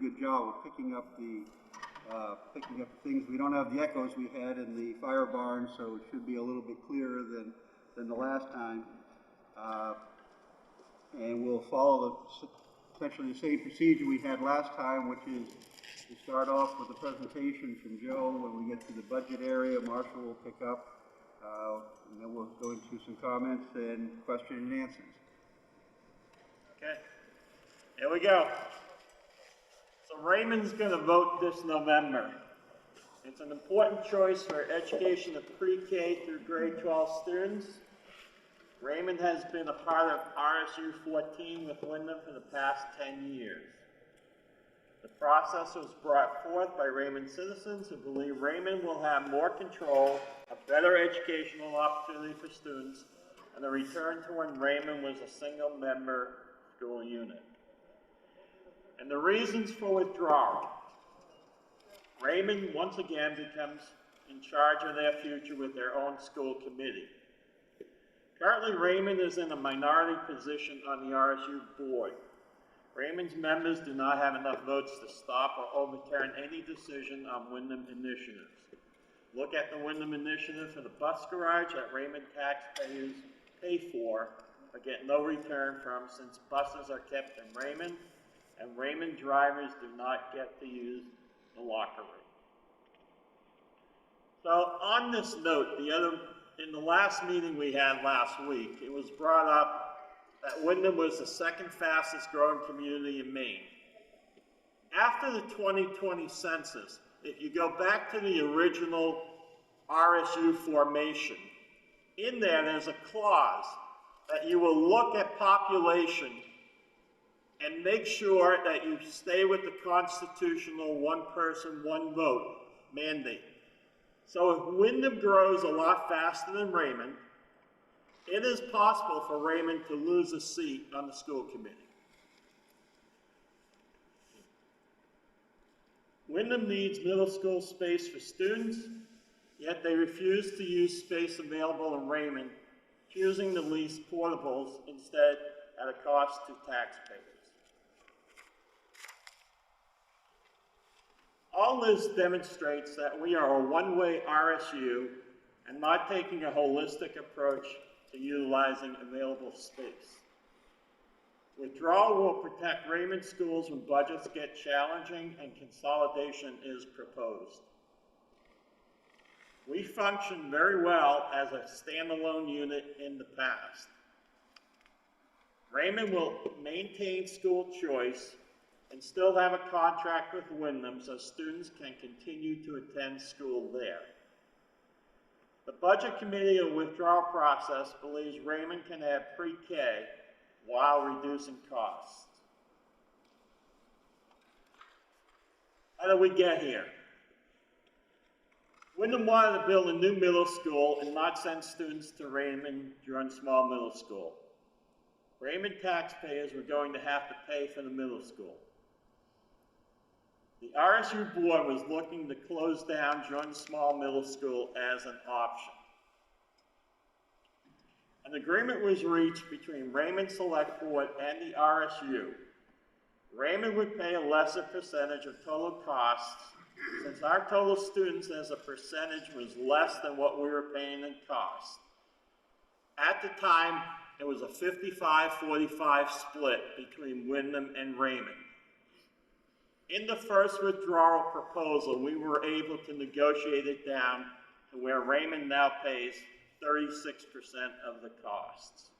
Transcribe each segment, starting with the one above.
good job of picking up things. We don't have the echoes we had in the fire barn, so it should be a little bit clearer than the last time. And we'll follow essentially the same procedure we had last time, which is to start off with a presentation from Joe. When we get to the budget area, Marshall will pick up, and then we'll go into some comments and question and answers. Okay, here we go. So Raymond's going to vote this November. It's an important choice for education of pre-K through grade 12 students. Raymond has been a part of RSU 14 with Wyndham for the past 10 years. The process was brought forth by Raymond citizens who believe Raymond will have more control, a better educational opportunity for students, and a return to when Raymond was a single-member school unit. And the reasons for withdrawal. Raymond once again becomes in charge of their future with their own school committee. Currently, Raymond is in a minority position on the RSU board. Raymond's members do not have enough votes to stop or overturn any decision on Wyndham initiatives. Look at the Wyndham initiative for the bus garage that Raymond taxpayers pay for but get no return from, since buses are kept in Raymond and Raymond drivers do not get to use the locker room. So on this note, in the last meeting we had last week, it was brought up that Wyndham was the second fastest growing community in Maine. After the 2020 census, if you go back to the original RSU formation, in there's a clause that you will look at population and make sure that you stay with the constitutional one person, one vote mandate. So if Wyndham grows a lot faster than Raymond, it is possible for Raymond to lose a seat on the school committee. Wyndham needs middle school space for students, yet they refuse to use space available in Raymond, choosing to lease portables instead at a cost to taxpayers. All this demonstrates that we are a one-way RSU and not taking a holistic approach to utilizing available space. Withdrawal will protect Raymond schools when budgets get challenging and consolidation is proposed. We function very well as a standalone unit in the past. Raymond will maintain school choice and still have a contract with Wyndham so students can continue to attend school there. The Budget Committee of Withdrawal process believes Raymond can have pre-K while reducing costs. How did we get here? Wyndham wanted to build a new middle school and not send students to Raymond during small middle school. Raymond taxpayers were going to have to pay for the middle school. The RSU board was looking to close down Jordan Small Middle School as an option. An agreement was reached between Raymond Select Board and the RSU. Raymond would pay a lesser percentage of total costs, since our total students as a percentage was less than what we were paying in cost. At the time, it was a 55-45 split between Wyndham and Raymond. In the first withdrawal proposal, we were able to negotiate it down to where Raymond now pays 36% of the costs.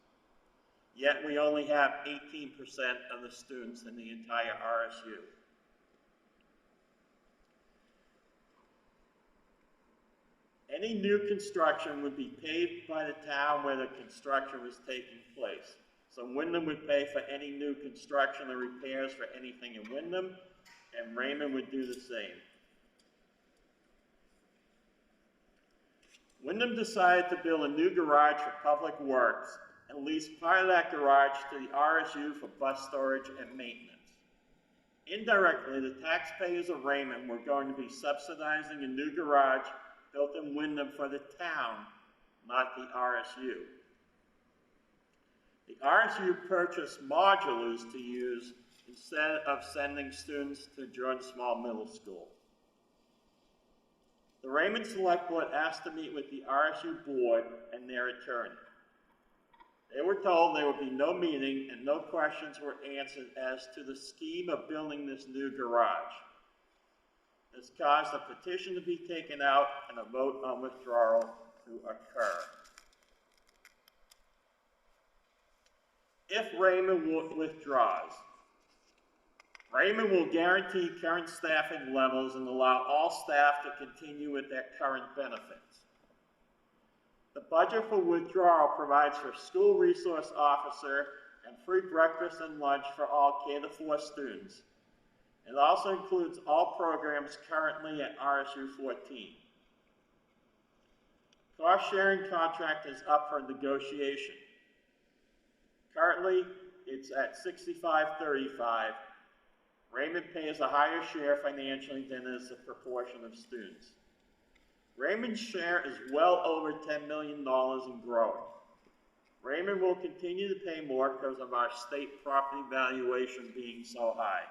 Yet we only have 18% of the students in the entire RSU. Any new construction would be paid by the town where the construction was taking place. So Wyndham would pay for any new construction or repairs for anything in Wyndham, and Raymond would do the same. Wyndham decided to build a new garage for public works and lease part of that garage to the RSU for bus storage and maintenance. Indirectly, the taxpayers of Raymond were going to be subsidizing a new garage built in Wyndham for the town, not the RSU. The RSU purchased modulars to use instead of sending students to Jordan Small Middle School. The Raymond Select Board asked to meet with the RSU board and their attorney. They were told there would be no meeting and no questions were answered as to the scheme of building this new garage. This caused a petition to be taken out and a vote on withdrawal to occur. If Raymond withdraws, Raymond will guarantee current staffing levels and allow all staff to continue with their current benefits. The budget for withdrawal provides for school resource officer and free breakfast and lunch for all K-4 students. It also includes all programs currently at RSU 14. Cost sharing contract is up for negotiation. Currently, it's at 65-35. Raymond pays a higher share financially than is the proportion of students. Raymond's share is well over $10 million and growing. Raymond will continue to pay more because of our state property valuation being so high.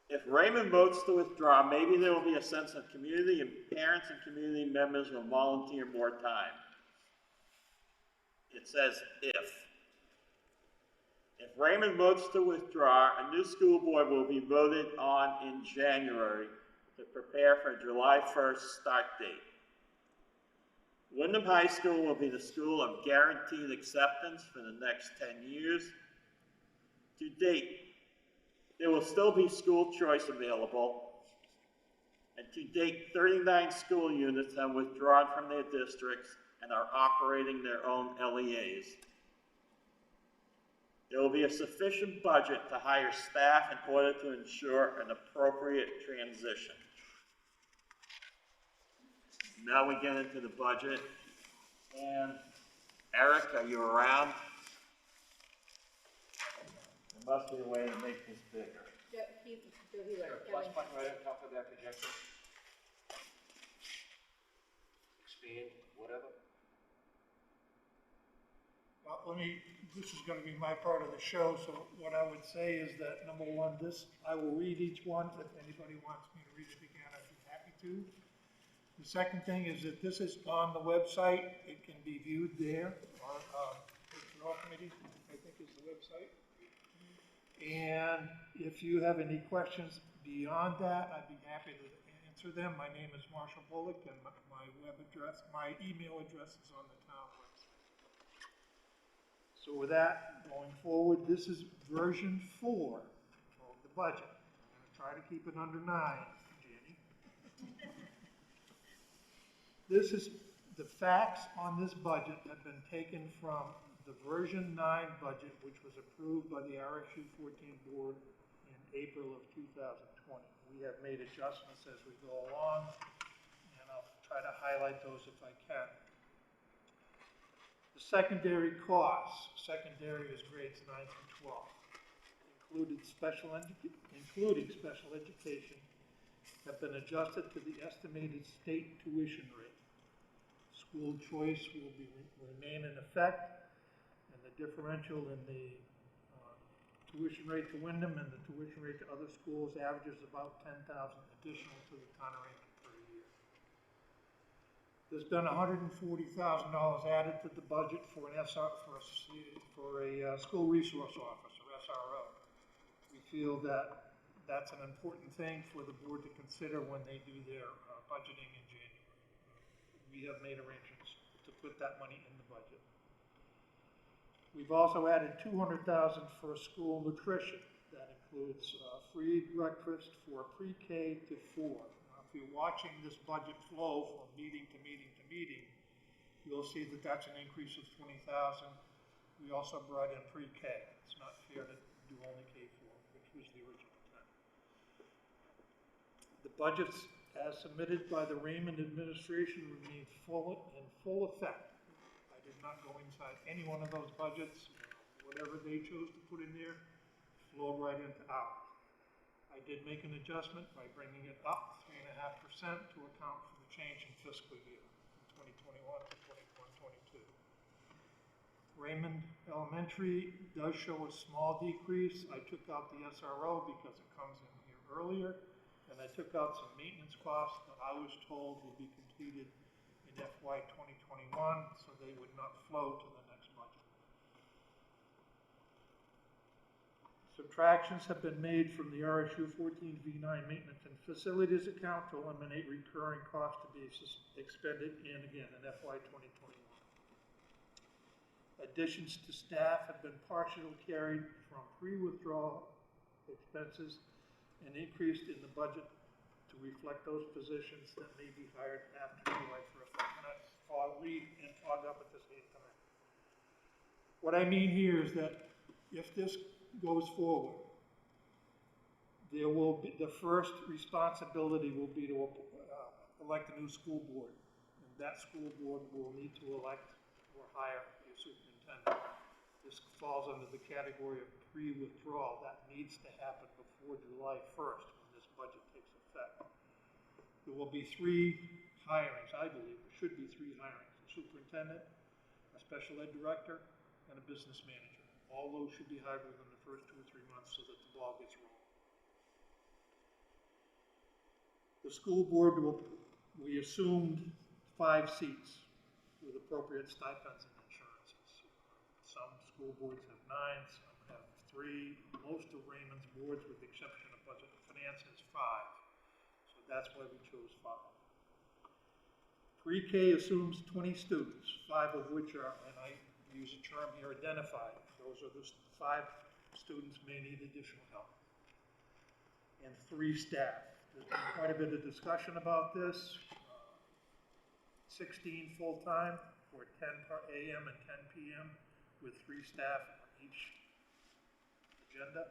If Raymond votes to withdraw, maybe there will be a sense of community and parents and community members will volunteer more time. It says if. If Raymond votes to withdraw, a new school board will be voted on in January to prepare for July 1st start date. Wyndham High School will be the school of guaranteed acceptance for the next 10 years. To date, there will still be school choice available, and to date, 39 school units have withdrawn from their districts and are operating their own LEAs. There will be a sufficient budget to hire staff in order to ensure an appropriate transition. Now we get into the budget. And Eric, are you around? There must be a way to make this bigger. Plus button right on top of that projector. Expand, whatever. Well, this is gonna be my part of the show, so what I would say is that, number one, I will read each one. If anybody wants me to read it again, I'd be happy to. The second thing is that this is on the website. It can be viewed there on, Personnel Committee, I think is the website. And if you have any questions beyond that, I'd be happy to answer them. My name is Marshall Bullock, and my email address is on the town website. So with that, going forward, this is version 4 of the budget. I'm gonna try to keep it under 9, Jenny. This is, the facts on this budget have been taken from the version 9 budget, which was approved by the RSU 14 board in April of 2020. We have made adjustments as we go along, and I'll try to highlight those if I can. The secondary costs, secondary is grades 9 through 12, including special education, have been adjusted to the estimated state tuition rate. School choice will remain in effect, and the differential in the tuition rate to Wyndham and the tuition rate to other schools averages about $10,000 additional to the town of Raymond per year. There's been $140,000 added to the budget for a school resource officer, SRO. We feel that that's an important thing for the board to consider when they do their budgeting in January. We have made arrangements to put that money in the budget. We've also added $200,000 for school nutrition. That includes free breakfast for pre-K to 4. Now, if you're watching this budget flow from meeting to meeting to meeting, you'll see that that's an increase of $20,000. We also brought in pre-K. It's not fair to do only K4, which was the original intent. The budgets as submitted by the Raymond administration remain in full effect. I did not go inside any one of those budgets. Whatever they chose to put in there flowed right into ours. I did make an adjustment by bringing it up 3.5% to account for the change in fiscal year from 2021 to 21-22. Raymond Elementary does show a small decrease. I took out the SRO because it comes in here earlier, and I took out some maintenance costs that I was told will be completed in FY 2021, so they would not flow to the next budget. Subtractions have been made from the RSU 14V9 maintenance and facilities account to eliminate recurring costs to be expended in FY 2021. Additions to staff have been partially carried from pre-withdrawal expenses and increased in the budget to reflect those positions that may be hired after July 1st. I cannot read and fog up at the same time. What I mean here is that if this goes forward, there will be, the first responsibility will be to elect a new school board. And that school board will need to elect or hire a superintendent. This falls under the category of pre-withdrawal. That needs to happen before July 1st when this budget takes effect. There will be 3 hirings, I believe. There should be 3 hirings. A superintendent, a special ed director, and a business manager. All those should be hired within the first 2 or 3 months so that the ball gets rolling. The school board we assumed 5 seats with appropriate stipends and insurances. Some school boards have 9, some have 3. Most of Raymond's boards, with the exception of budget and finance, has 5. So that's why we chose 5. Pre-K assumes 20 students, 5 of which are, and I use a term here, identified. Those are the 5 students may need additional help. And 3 staff. There's been quite a bit of discussion about this. 16 full-time for 10 a.m. and 10 p.m. with 3 staff on each agenda.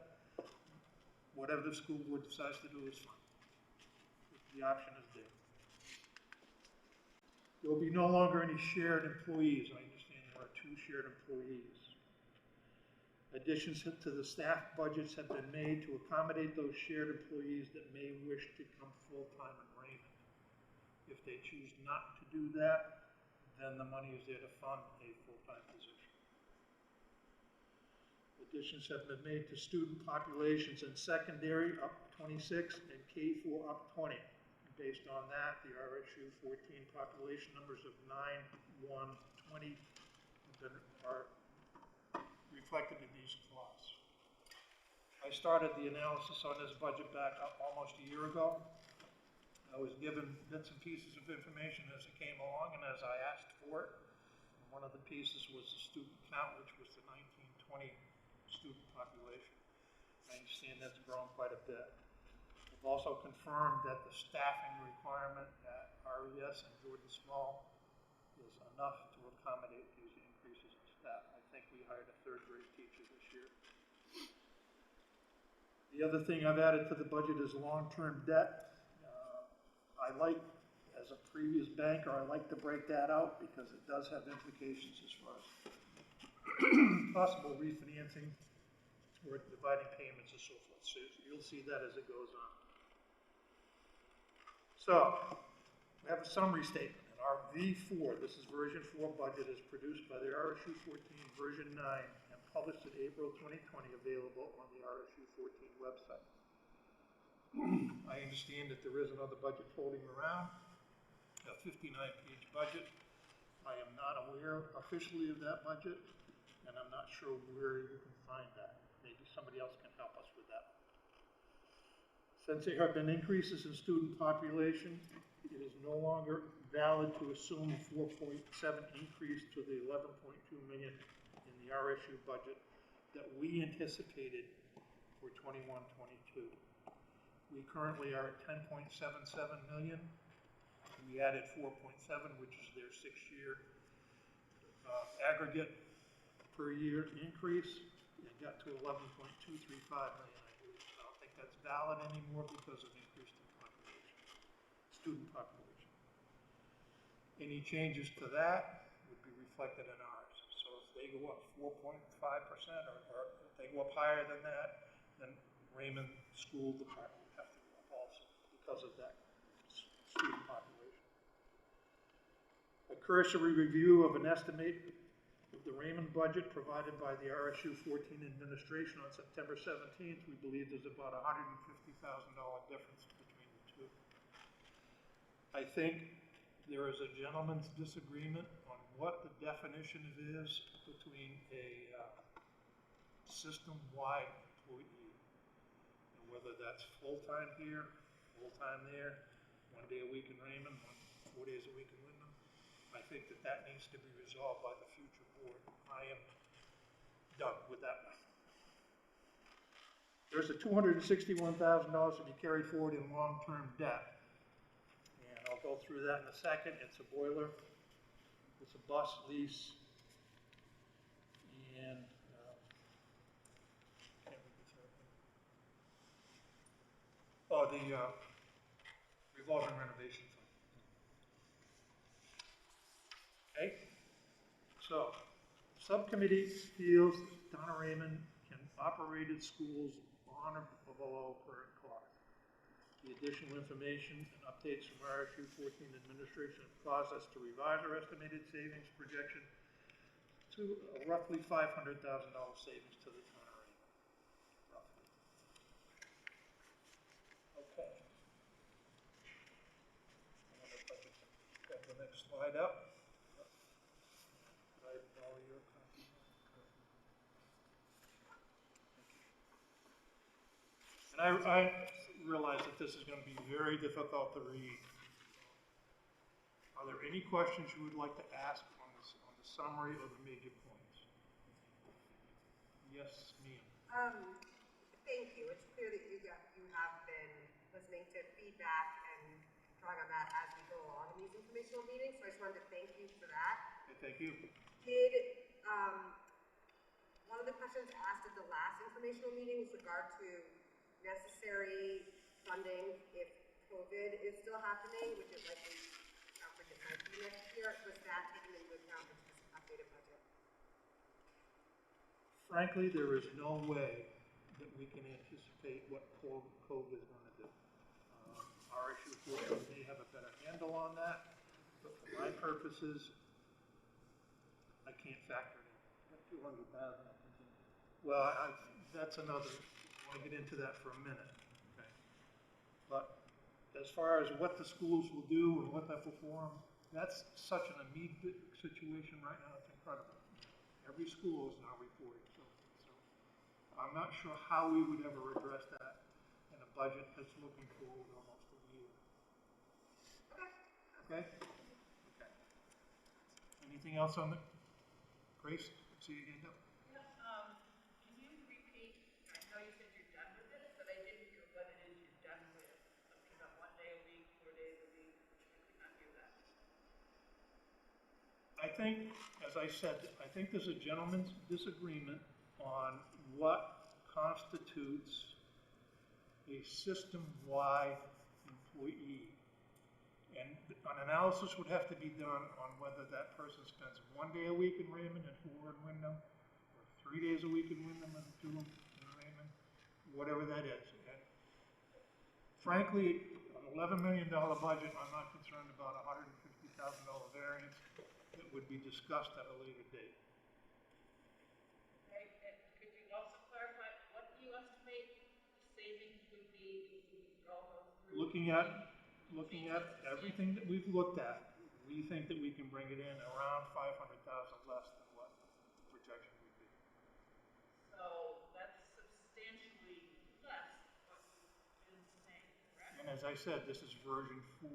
Whatever the school board decides to do is fine. The option is there. There will be no longer any shared employees. I understand there are 2 shared employees. Additions to the staff budgets have been made to accommodate those shared employees that may wish to come full-time in Raymond. If they choose not to do that, then the money is there to fund a full-time position. Additions have been made to student populations in secondary up 26 and K4 up 20. Based on that, the RSU 14 population numbers of 9, 1, 20 are reflected in these costs. I started the analysis on this budget back up almost a year ago. I was given bits and pieces of information as it came along and as I asked for it. And one of the pieces was the student count, which was the 1920 student population. I understand that's grown quite a bit. We've also confirmed that the staffing requirement at RES and Jordan Small is enough to accommodate these increases in staff. I think we hired a 3rd-grade teacher this year. The other thing I've added to the budget is long-term debt. I like, as a previous banker, I like to break that out because it does have implications as far as possible refinancing or dividing payments and so forth. So you'll see that as it goes on. So, we have a summary statement. And our V4, this is version 4 budget, is produced by the RSU 14 version 9 and published in April 2020, available on the RSU 14 website. I understand that there is another budget floating around, a 59-page budget. I am not aware officially of that budget, and I'm not sure where you can find that. Maybe somebody else can help us with that. Since there have been increases in student population, it is no longer valid to assume a 4.7 increase to the 11.2 million in the RSU budget that we anticipated for 21-22. We currently are at 10.77 million. We added 4.7, which is their 6-year aggregate per year increase. It got to 11.235 million, I believe. I don't think that's valid anymore because of increase in population, student population. Any changes to that would be reflected in ours. So if they go up 4.5% or if they go up higher than that, then Raymond School Department would have to go up also because of that student population. A cursory review of an estimate the Raymond budget provided by the RSU 14 administration on September 17th, we believe there's about $150,000 difference between the two. I think there is a gentleman's disagreement on what the definition is between a system-wide employee, and whether that's full-time here, full-time there, 1 day a week in Raymond, 4 days a week in Wyndham. I think that that needs to be resolved by the future board. I am done with that one. There's a $261,000 to be carried forward in long-term debt. And I'll go through that in a second. It's a boiler, it's a bus lease, and can't read the third one. Oh, the revolving renovation fund. Okay, so subcommittee feels that Town of Raymond can operate its schools on or below current cost. The additional information and updates from RSU 14 administration have caused us to revise our estimated savings projection to a roughly $500,000 savings to the Town of Raymond. Roughly. Okay. I wonder if I could get the next slide up. And I realize that this is going to be very difficult to read. Are there any questions you would like to ask on this, on the summary or the major points? Yes, ma'am. Thank you. It's clear that you have been listening to feedback and drawing on that as we go along in these informational meetings, so I just wanted to thank you for that. Okay, thank you. Did, one of the questions asked at the last informational meeting with regard to necessary funding if COVID is still happening, which it likely sounds like it might be next year, was that taken into account in this updated budget? Frankly, there is no way that we can anticipate what COVID is going to do. RSU 14 may have a better handle on that, but for my purposes, I can't factor it in. 200,000. Well, that's another. I want to get into that for a minute. Okay. But as far as what the schools will do and what they perform, that's such an immediate situation right now. It's incredible. Every school is now reporting. So I'm not sure how we would ever address that in a budget that's looking forward almost a year. Okay? Okay. Anything else on the, Grace? See you again. Can you repeat, I know you said you're done with it, but I didn't hear what it is you're done with. Something about 1 day a week, 4 days a week, I could not hear that. I think, as I said, I think there's a gentleman's disagreement on what constitutes a system-wide employee. And an analysis would have to be done on whether that person spends 1 day a week in Raymond and 4 in Wyndham, or 3 days a week in Wyndham and 2 in Raymond, whatever that is. And frankly, an $11 million budget, I'm not concerned about a $150,000 variance that would be discussed at a later date. Okay, and could you also clarify what you estimate the savings would be if we all go through? Looking at everything that we've looked at, we think that we can bring it in around 500,000 less than what the projection would be. So that's substantially less what you've been saying, correct? And as I said, this is version 4.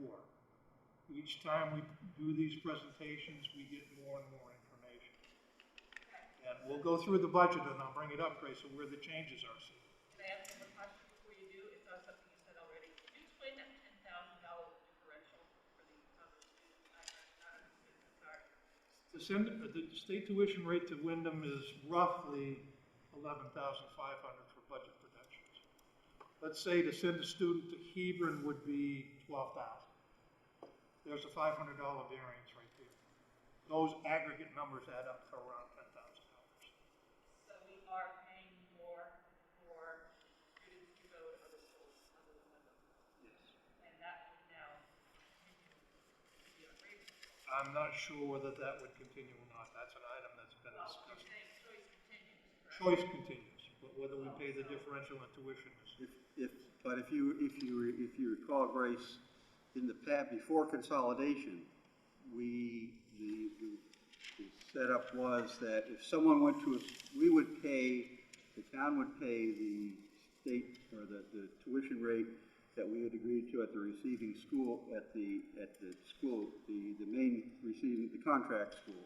Each time we do these presentations, we get more and more information. Okay. And we'll go through the budget and I'll bring it up, Grace, of where the changes are. Can I ask one question before you do? It's not something you said already. Can you explain that $10,000 differential for the other students? I not understood, I'm sorry. The state tuition rate to Wyndham is roughly $11,500 for budget projections. Let's say to send a student to Hebron would be $12,000. There's a $500 variance right there. Those aggregate numbers add up to around $10,000. So we are paying more for students to go to other schools other than Wyndham. Yes. And that would now continue to be a rate. I'm not sure whether that would continue or not. That's an item that's been Well, discussed. you're saying choice continues, correct? Choice continues, but whether we pay the differential in tuition is, But if you recall, Grace, in the past, before consolidation, the setup was that if someone went to the town would pay the state, or the tuition rate that we had agreed to at the receiving school, at the school, the main receiving, the contract school.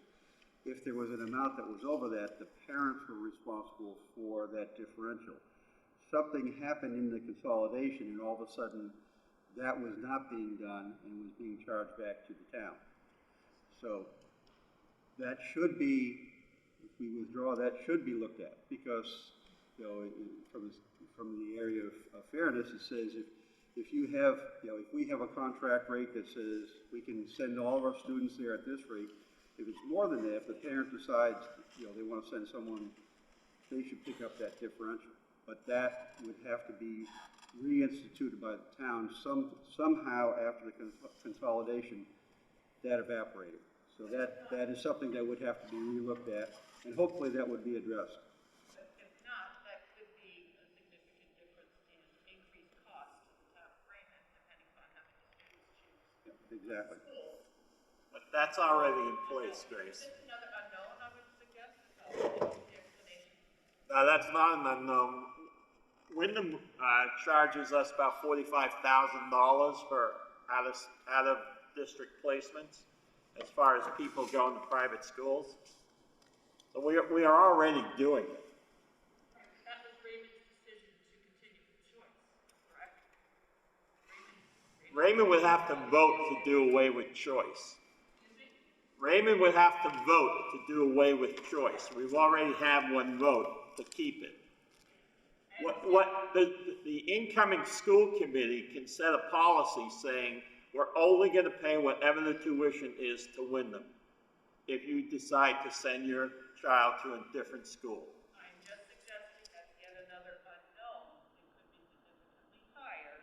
If there was an amount that was over that, the parents were responsible for that differential. Something happened in the consolidation, and all of a sudden, that was not being done and was being charged back to the town. So that should be, if we withdraw, that should be looked at, because, you know, from the area of fairness, it says if you have, you know, if we have a contract rate that says we can send all of our students there at this rate, if it's more than that, if the parent decides, you know, they want to send someone, they should pick up that differential. But that would have to be reinstituted by the town somehow after the consolidation. That evaporated. So that is something that would have to be relooked at, and hopefully that would be addressed. But if not, that could be a significant difference in increased cost to the town of Raymond, depending on how many students choose Yeah, exactly. school. But that's already in place, Grace. Is this another unknown, I would suggest, is the explanation? That's not an unknown. Wyndham charges us about $45,000 for out of district placements, as far as people going to private schools. So we are already doing it. That was Raymond's decision to continue with choice, correct? Raymond would have to vote to do away with choice. Raymond would have to vote to do away with choice. We've already had one vote to keep it. The incoming school committee can set a policy saying we're only going to pay whatever the tuition is to Wyndham if you decide to send your child to a different school. I'm just suggesting that's yet another unknown. It could be significantly higher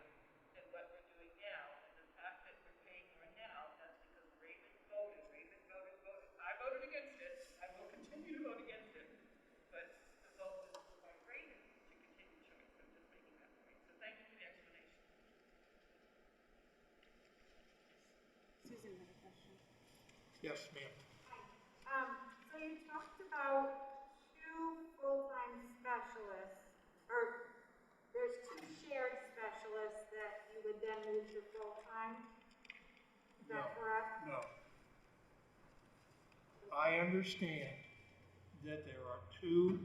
than what we're doing now. And the fact that we're paying more now, that's because Raymond voted. I voted against it. I will continue to vote against it. But the vote was by Raymond to continue choice. I'm just making that point. So thank you for the explanation. Susan had a question. yes, ma'am. So you talked about 2 full-time specialists, or there's 2 shared specialists that you would then move to full-time? Is that correct? No. I understand that there are 2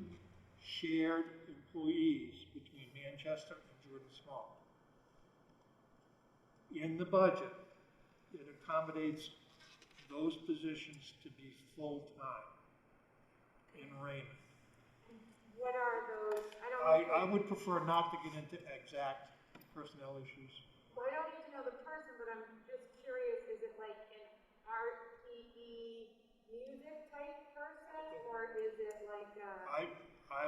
shared employees between Manchester and Jordan Small. In the budget, it accommodates those positions to be full-time in Raymond. What are those? I would prefer not to get into exact personnel issues. Well, I don't need to know the person, but I'm just curious, is it like an art, PE, music type person, or is it like a? I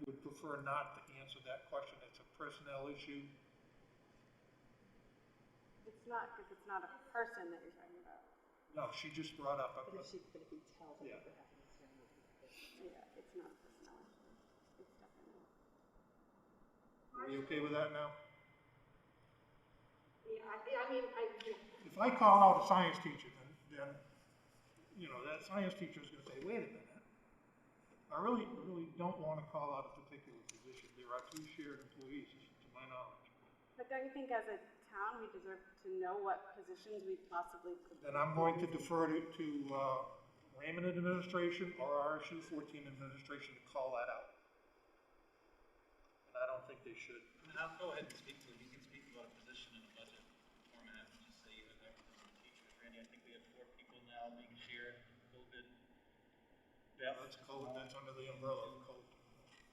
would prefer not to answer that question. It's a personnel issue. It's not, because it's not a person that you're talking about. No, she just brought up a, But if we tell them Yeah. what happens, yeah, it's not a personnel issue. It's definitely. are we okay with that now? Yeah, I mean, If I call out a science teacher, then, you know, that science teacher is gonna say, wait a minute. I really don't wanna call out a particular position. There are 2 shared employees, to my knowledge. But don't you think as a town, we deserve to know what positions we possibly could? Then I'm going to defer to Raymond administration or RSU 14 administration to call that out. And I don't think they should. And I'll go ahead and speak to it. You can speak about a position in a budget format and just say you have representative teachers. Randy, I think we have 4 people now being shared COVID. Yeah, that's code, that's under the umbrella of code.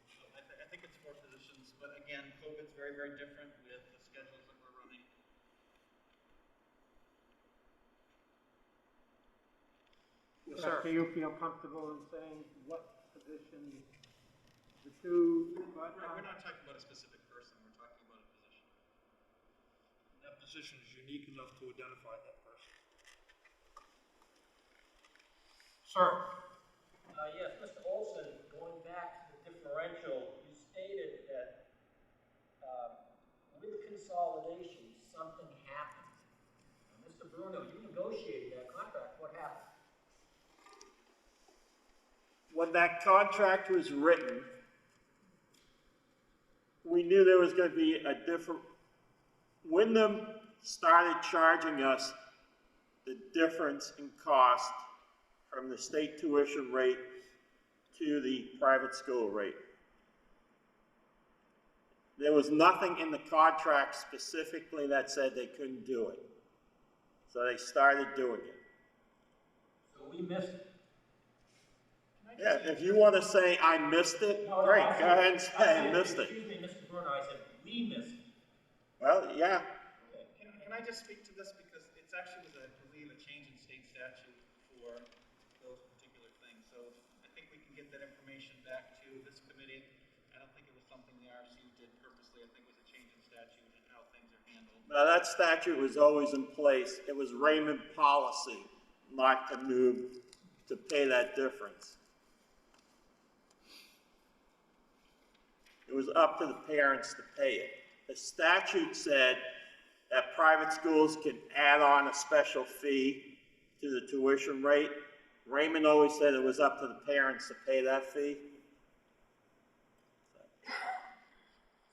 So I think it's 4 positions, but again, COVID's very, very different with the schedules that we're running. Yes, sir. Do you feel comfortable in saying what position the 2 We're not talking about a specific person, we're talking about a position. That position is unique enough to identify that person. Sir, Yes, Mr. Olson, going back to the differential, you stated that with consolidation, something happened. Now, Mr. Bruno, you negotiated that contract. What happened? When that contract was written, we knew there was going to be a different, Wyndham started charging us the difference in cost from the state tuition rate to the private school rate. There was nothing in the contract specifically that said they couldn't do it. So they started doing it. So we missed it. Yeah, if you want to say I missed it, No, great, I go said- ahead and say I missed it. Excuse me, Mr. Bruno, I said we missed it. Well, yeah, Can I just speak to this, because it's actually was, I believe, a change in state statute for those particular things. So I think we can get that information back to this committee. I don't think it was something the RC did purposely. I think it was a change in statute and how things are handled. now that statute was always in place. It was Raymond policy not to move, to pay that difference. It was up to the parents to pay it. The statute said that private schools can add on a special fee to the tuition rate. Raymond always said it was up to the parents to pay that fee.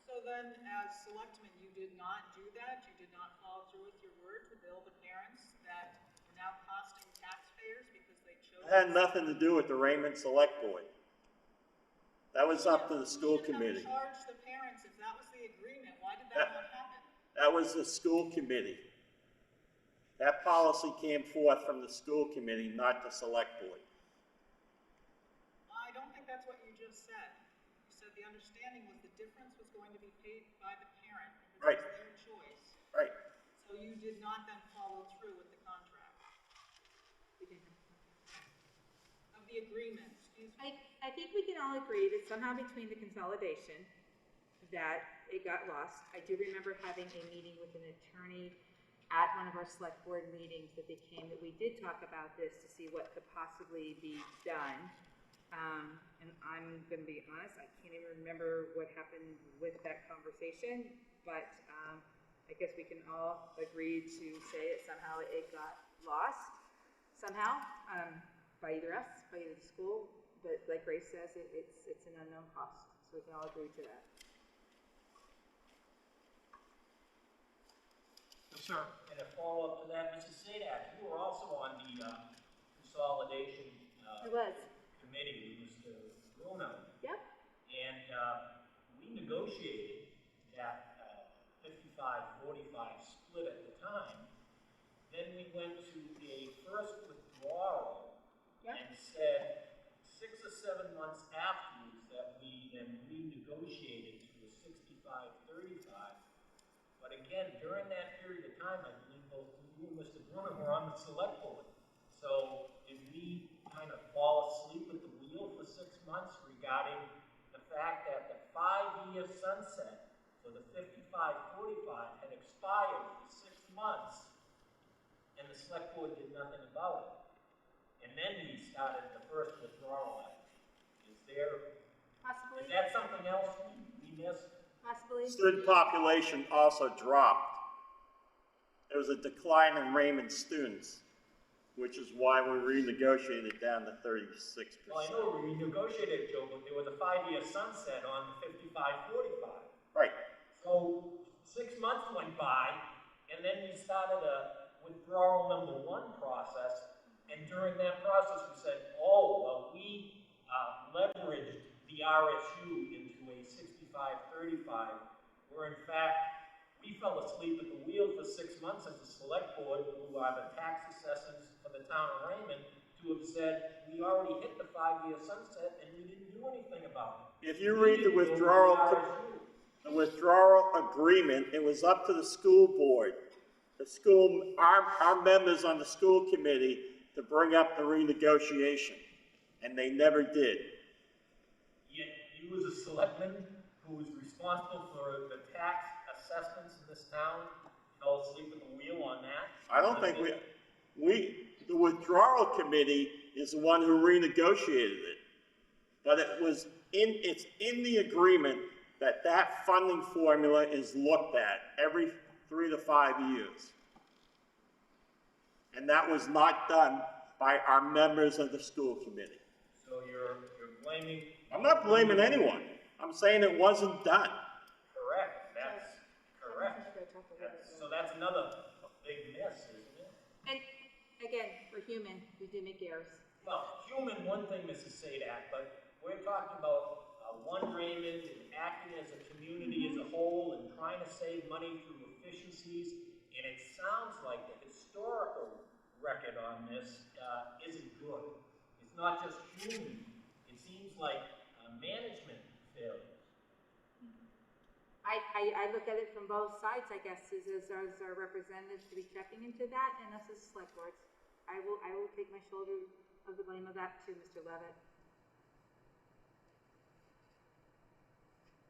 So then, as selectmen, you did not do that? You did not follow through with your word to bill the parents that were now costing taxpayers because they chose? It had nothing to do with the Raymond Select Board. That was up to the school committee. You shouldn't have charged the parents if that was the agreement. Why did that not happen? That was the school committee. That policy came forth from the school committee, not the select board. I don't think that's what you just said. You said the understanding was the difference was going to be paid by the parent. Right. It was their choice. Right. So you did not then follow through with the contract. Of the agreement, excuse me. I think we can all agree that somehow between the consolidation, that it got lost. I do remember having a meeting with an attorney at one of our select board meetings that became that we did talk about this to see what could possibly be done. And I'm gonna be honest, I can't even remember what happened with that conversation, but I guess we can all agree to say that somehow it got lost somehow, by either us, by either the school, but like Grace says, it's an unknown cost, so we can all agree to that. Yes, sir. And a follow-up to that, Mrs. Sadak, you were also on the consolidation It was. committee with Mr. Bruno. Yep. And we negotiated that 55-45 split at the time. Then we went to a first withdrawal and said 6 or 7 months afterwards that we then renegotiated to a 65-35. But again, during that period of time, I believe both you and Mr. Bruno were on the select board. So did we kind of fall asleep at the wheel for 6 months regarding the fact that the 5-year sunset for the 55-45 had expired for 6 months and the select board did nothing about it? And then we started the first withdrawal act. Possibly. Is that something else we missed? Possibly. Student population also dropped. There was a decline in Raymond students, which is why we renegotiated down to 36%. Well, I know we renegotiated, Joe, but there was a 5-year sunset on the 55-45. Right. So 6 months went by, and then we started a withdrawal number 1 process, and during that process we said, oh, well, we leveraged the RSU into a 65-35, where in fact, we fell asleep at the wheel for 6 months as the select board, who are the tax assessors for the town of Raymond, to have said, we already hit the 5-year sunset and we didn't do anything about it. If you read the withdrawal agreement, it was up to the school board, the school, our members on the school committee to bring up the renegotiation, and they never did. Yet you as a selectman who was responsible for the tax assessments in this town fell asleep at the wheel on that? I don't think the withdrawal committee is the one who renegotiated it. But it's in the agreement that that funding formula is looked at every 3 to 5 years. And that was not done by our members of the school committee. So you're blaming. I'm not blaming anyone. I'm saying it wasn't done. Correct, that's correct. So that's another big miss, isn't it? And again, we're human, we do make errors. Well, human, one thing, Mrs. Sadak, but we're talking about One Raymond and acting as a community as a whole and trying to save money through efficiencies. And it sounds like the historical record on this isn't good. It's not just human. It seems like management failures. I look at it from both sides, I guess, as our representatives to be checking into that, and us as select boards. I will take my shoulder of the blame of that too, Mr. Levitt.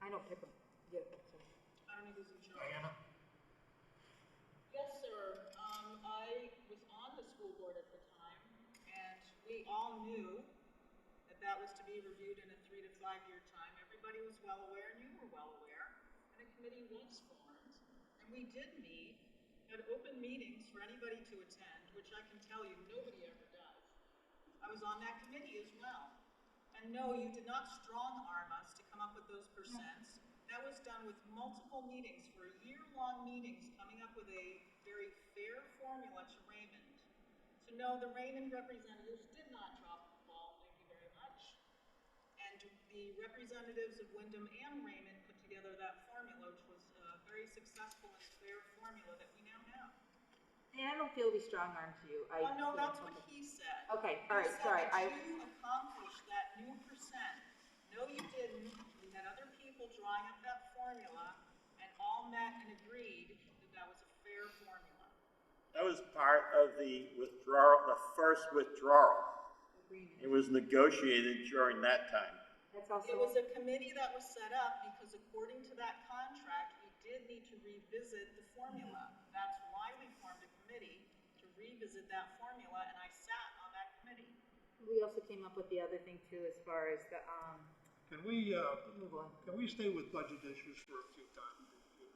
I don't pick them. Yeah, sorry. I don't know who's in charge. Diana? Yes, sir. I was on the school board at the time, and we all knew that that was to be reviewed in a 3 to 5 year time. Everybody was well aware, and you were well aware, and a committee was formed, and we did meet, had open meetings for anybody to attend, which I can tell you nobody ever does. I was on that committee as well. And no, you did not strong arm us to come up with those percents. That was done with multiple meetings, for year-long meetings, coming up with a very fair formula to Raymond. So no, the Raymond representatives did not drop the ball, thank you very much. And the representatives of Wyndham and Raymond put together that formula, which was a very successful and fair formula that we now have. And I don't feel we strong-armed you. Oh, no, that's what he said. Okay, all right, He sorry. said that you accomplished that new percent. No, you didn't. We had other people drawing up that formula, and all met and agreed that that was a fair formula. That was part of the withdrawal, the first withdrawal. It was negotiated during that time. That's also. It was a committee that was set up because according to that contract, we did need to revisit the formula. That's why we formed a committee to revisit that formula, and I sat on that committee. We also came up with the other thing too, as far as the, Can we, move on. can we stay with budget issues for a few times?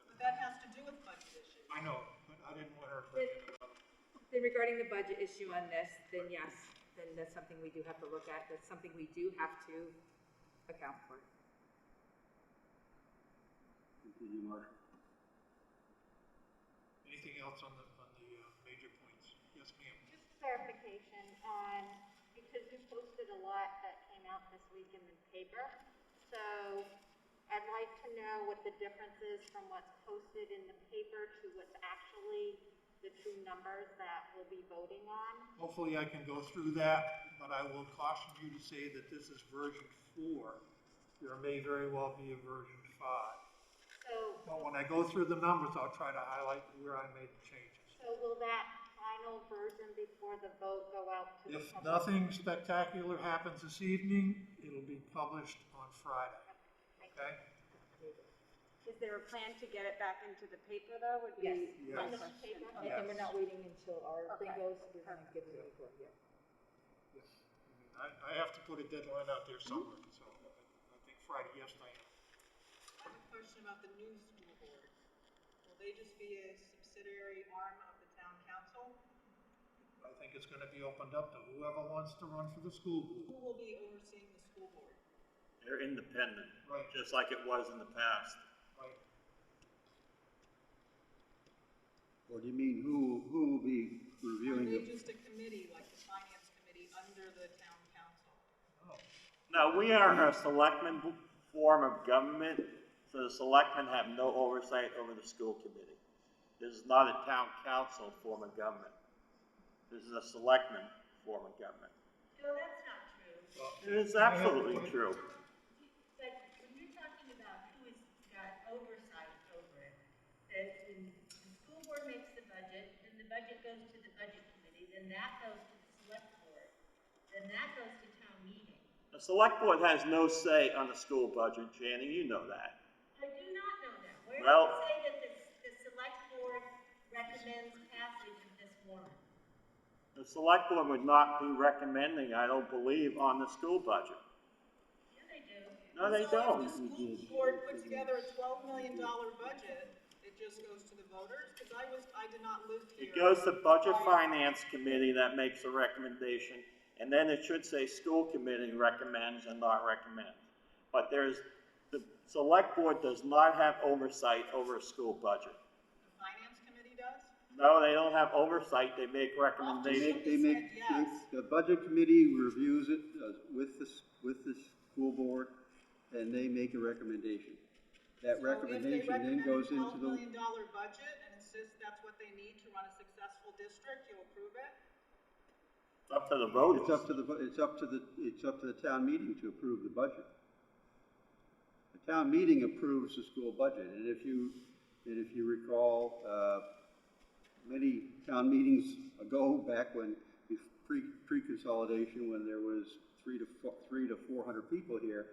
But that has to do with budget issues. I know, but I didn't want her to bring it up. Then regarding the budget issue on this, then yes, then that's something we do have to look at. That's something we do have to account for. Continue, Marshall. Anything else on the major points? Yes, ma'am. Just clarification on, because you posted a lot that came out this week in the paper. So I'd like to know what the difference is from what's posted in the paper to what's actually the true numbers that we'll be voting on. Hopefully I can go through that, but I will caution you to say that this is version 4. There may very well be a version 5. So, But when I go through the numbers, I'll try to highlight where I made the changes. so will that final version before the vote go out to the If public? nothing spectacular happens this evening, it'll be published on Friday, okay? Is there a plan to get it back into the paper though? Would be Yes. my Yes. question. And we're not waiting until our thing Okay. goes, we're gonna give it a report, yeah. Yes. I have to put a deadline out there somewhere, so I think Friday, yes, Diana. I have a question about the new school board. Will they just be a subsidiary arm of the town council? I think it's gonna be opened up to whoever wants to run for the school board. Who will be overseeing the school board? They're independent, Right. just like it was in the past. Right. Or do you mean who will be Are reviewing they the? just a committee, like the finance committee, under the town council? Oh, Now, we are a selectman form of government, so the selectmen have no oversight over the school committee. This is not a town council form of government. This is a selectman form of government. No, that's not true. It is absolutely true. But when you're talking about who has got oversight over it, the school board makes the budget, then the budget goes to the budget committee, then that goes to the select board, then that goes to town meeting. The select board has no say on the school budget, Janie, you know that. I do not know that. Where Well- does it say that the select board recommends passage of this warrant? The select board would not be recommending, I don't believe, on the school budget. No, they So don't. if the school board put together a $12 million budget, it just goes to the voters? Because I did not live here. It goes to Budget Finance Committee that makes a recommendation, and then it should say School Committee recommends and not recommends. But the Select Board does not have oversight over a school budget. The finance committee does? No, they don't have oversight, they make recommendations. The budget committee reviews it with the school board, and they make a recommendation. That recommendation then goes into So if they recommend a $12 the, million budget and insist that's what they need to run a successful district, you'll approve it? It's up to the voters. it's up to the town meeting to approve the budget. The town meeting approves the school budget, and if you recall, many town meetings ago, back when, pre-consolidation, when there was 300 to 400 people here,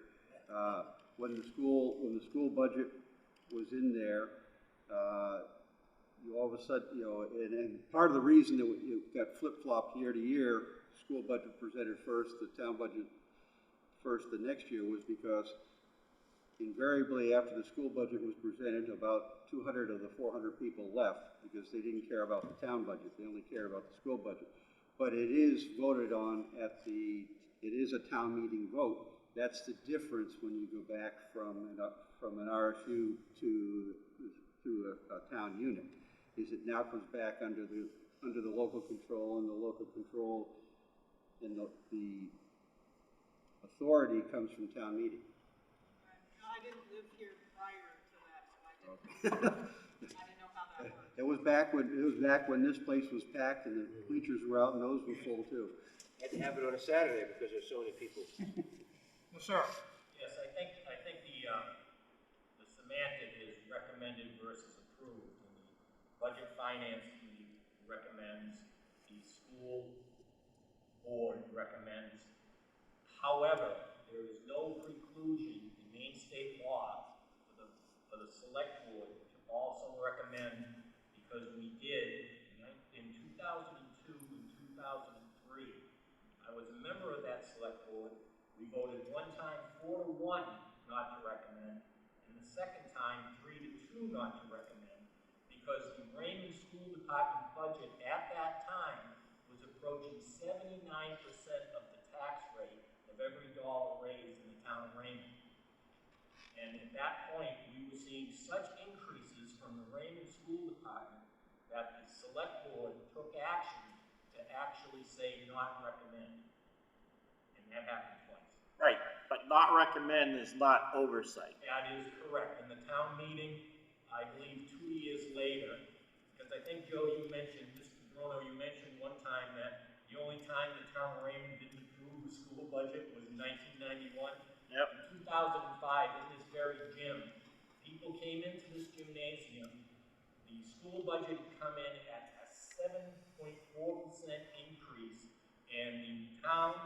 when the school budget was in there, you all of a sudden, and part of the reason that it got flip-flopped year to year, school budget presented first, the town budget first the next year, was because invariably after the school budget was presented, about 200 of the 400 people left because they didn't care about the town budget, they only cared about the school budget. But it is voted on it is a town meeting vote. That's the difference when you go back from an RSU to a town unit, is it now comes back under the local control, and the local control and the authority comes from town meeting. I didn't live here prior to that, so I didn't know how that worked. It was back when this place was packed and the bleachers were out and those were full too. Had to have it on a Saturday because there's so many people. Yes, sir. Yes, I think the semantic is recommended versus approved. And the Budget Finance Committee recommends, the school board recommends. However, there is no preclusion in Maine state law for the select board to also recommend, because we did in 2002 and 2003. I was a member of that select board. We voted one time 4-1 not to recommend, and the second time 3-2 not to recommend, because the Raymond School Department budget at that time was approaching 79% of the tax rate of every dollar raised in the town of Raymond. And at that point, we were seeing such increases from the Raymond School Department that the select board took action to actually say not recommend. And that happened twice. Right, but not recommend is not oversight. That is correct. In the town meeting, I believe 2 years later, because I think, Joe, you mentioned, Mr. Bruno, you mentioned one time that the only time the town of Raymond didn't approve the school budget was in 1991. Yep. In 2005, in this very gym, people came into this gymnasium. The school budget had come in at a 7.4% increase, and the town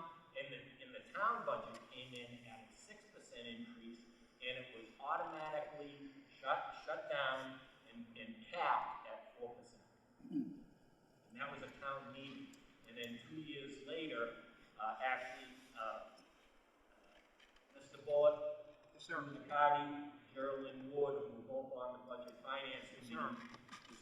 budget came in at a 6% increase, and it was automatically shut down and capped at 4%. And that was a town meeting. And then 2 years later, Mr. Bullock, Mr. McCarty, Geraldine Wood, who were both on the Budget Finance Committee,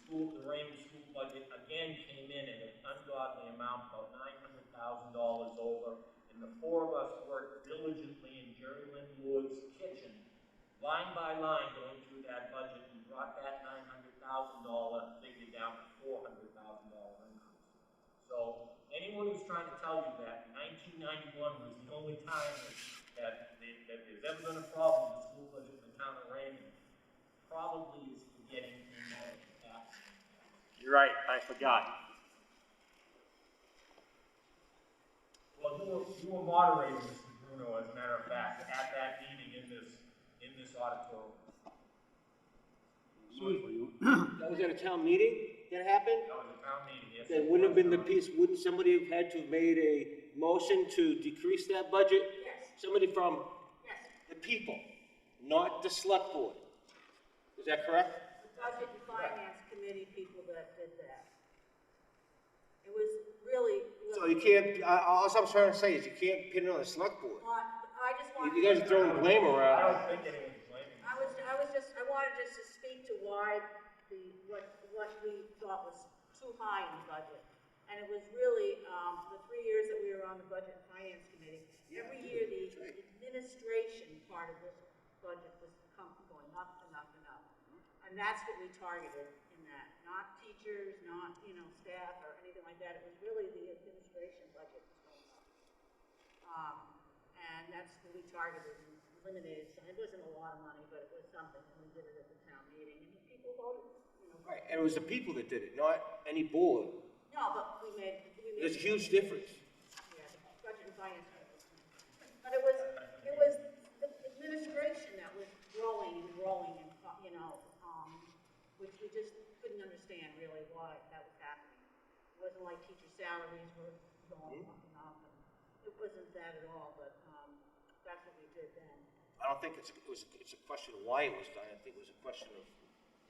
the Raymond School budget again came in at an ungodly amount, about $900,000 over, and the four of us worked diligently in Jerry Lynn Wood's kitchen, line by line, going through that budget, and brought that $900,000 figure down to $400,000 increase. So anyone who's trying to tell you that 1991 was the only time that there's ever been a problem with the school budget in the town of Raymond probably is forgetting that. You're right, I forgot. Well, you were moderating, Mr. Bruno, as a matter of fact, at that meeting in this auditorium. That was at a town meeting that happened? That was a town meeting, yes. Then wouldn't have been the piece, wouldn't somebody have had to have made a motion to decrease that budget? Yes. Somebody from Yes. the people, not the select board. Is that correct? The Budget and Finance Committee people that did that. It was really. So you can't, all I'm trying to say is you can't pin it on the select board. I just You guys are throwing blame I around. don't think anyone's blaming you. I wanted just to speak to why what we thought was too high in the budget. And it was really, the 3 years that we were on the Budget and Finance Committee, every year the administration part of this budget was going up and up and up. And that's what we targeted in that, not teachers, not, staff or anything like that. It was really the administration budget was going up. And that's what we targeted and eliminated. So it wasn't a lot of money, but it was something, and we did it at the town meeting, and the people voted, Right, and it was the people that did it, not any board. No, but we made. There's a huge difference. Yeah, the Budget and Finance Committee. But it was the administration that was growing and growing and, which we just couldn't understand really why that was happening. It wasn't like teacher salaries were going up and up, and it wasn't that at all, but, that's what we did then. I don't think it's a question of why it was done, I think it was a question of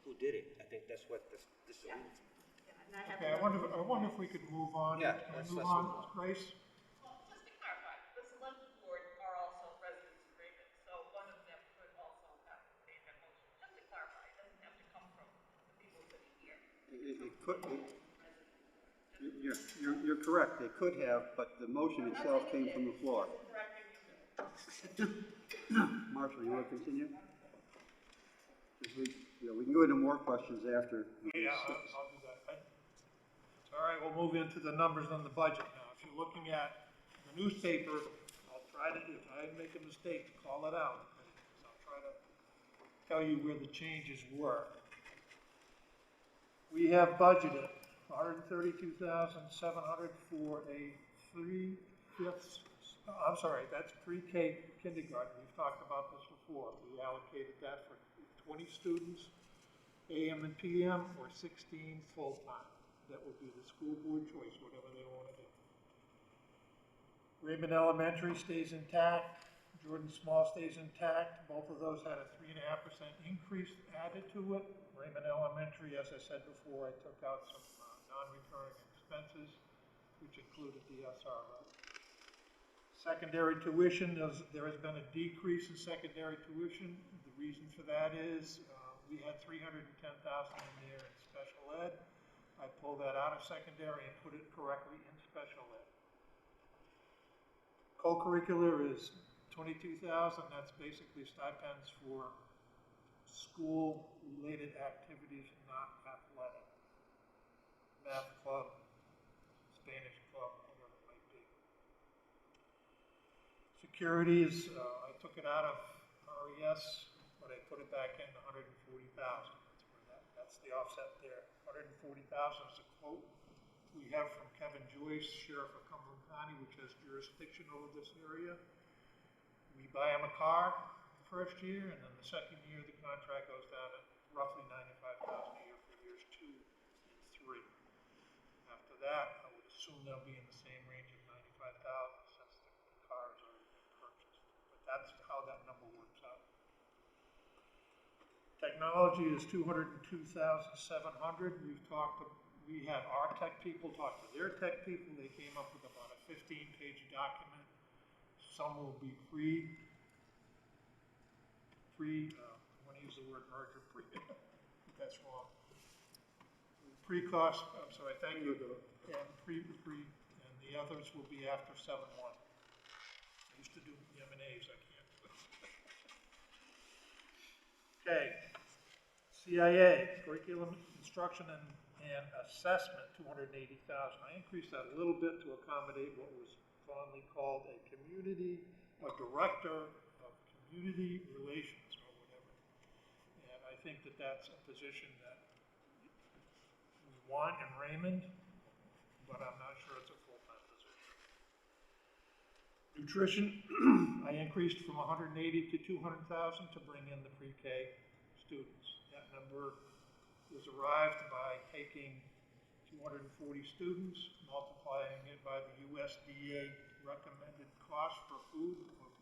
who did it. I think that's what this is. Yeah, and I have. Okay, I wonder if we could move on. Yeah, Can let's- we move let's on, move on. Grace? Well, just to clarify, the select board are also residents of Raymond, so one of them could also have made that motion. Just to clarify, it doesn't have to come from the people sitting here. It could, you're correct, they could have, but the motion itself came from the floor. Marshall, you want to continue? 'Cause we can go into more questions after. Yeah, I'll do that. All right, we'll move into the numbers on the budget now. If you're looking at the newspaper, I'll try to, if I make a mistake, call it out. I'll try to tell you where the changes were. We have budgeted $132,700 for a 3/5, I'm sorry, that's pre-K kindergarten. We've talked about this before. We allocated that for 20 students, AM and PM, or 16 full-time. That would be the school board choice, whatever they want to do. Raymond Elementary stays intact, Jordan Small stays intact. Both of those had a 3.5% increase added to it. Raymond Elementary, as I said before, I took out some non-recurring expenses, which included the SRO. Secondary tuition, there has been a decrease in secondary tuition. The reason for that is we had $310,000 in there in special ed. I pulled that out of secondary and put it correctly in special ed. Co-curricular is $22,000. That's basically stipends for school-related activities, not athletic. Math club, Spanish club, whatever it might be. Securities, I took it out of RES, but I put it back in 140,000. That's the offset there. 140,000 is a quote we have from Kevin Joyce, Sheriff of Cumberland County, which has jurisdiction over this area. We buy him a car the first year, and then the second year the contract goes down at roughly $95,000 a year for years 2 and 3. After that, I would assume they'll be in the same range of 95,000 since the car has already been purchased. But that's how that number works out. Technology is $202,700. We had our tech people talk to their tech people. They came up with about a 15-page document. Some will be free, I want to use the word merger, that's wrong. Pre-cost, I'm sorry, thank you, and and the others will be after 7/1. I used to do the M&As, I can't do it. Okay, CIA, curriculum, instruction, and assessment, $280,000. I increased that a little bit to accommodate what was fondly called a director of community relations or whatever. And I think that that's a position that we want in Raymond, but I'm not sure it's a full-time position. Nutrition, I increased from 180 to 200,000 to bring in the pre-K students. That number was arrived by taking 240 students, multiplying it by the USDA recommended cost for food of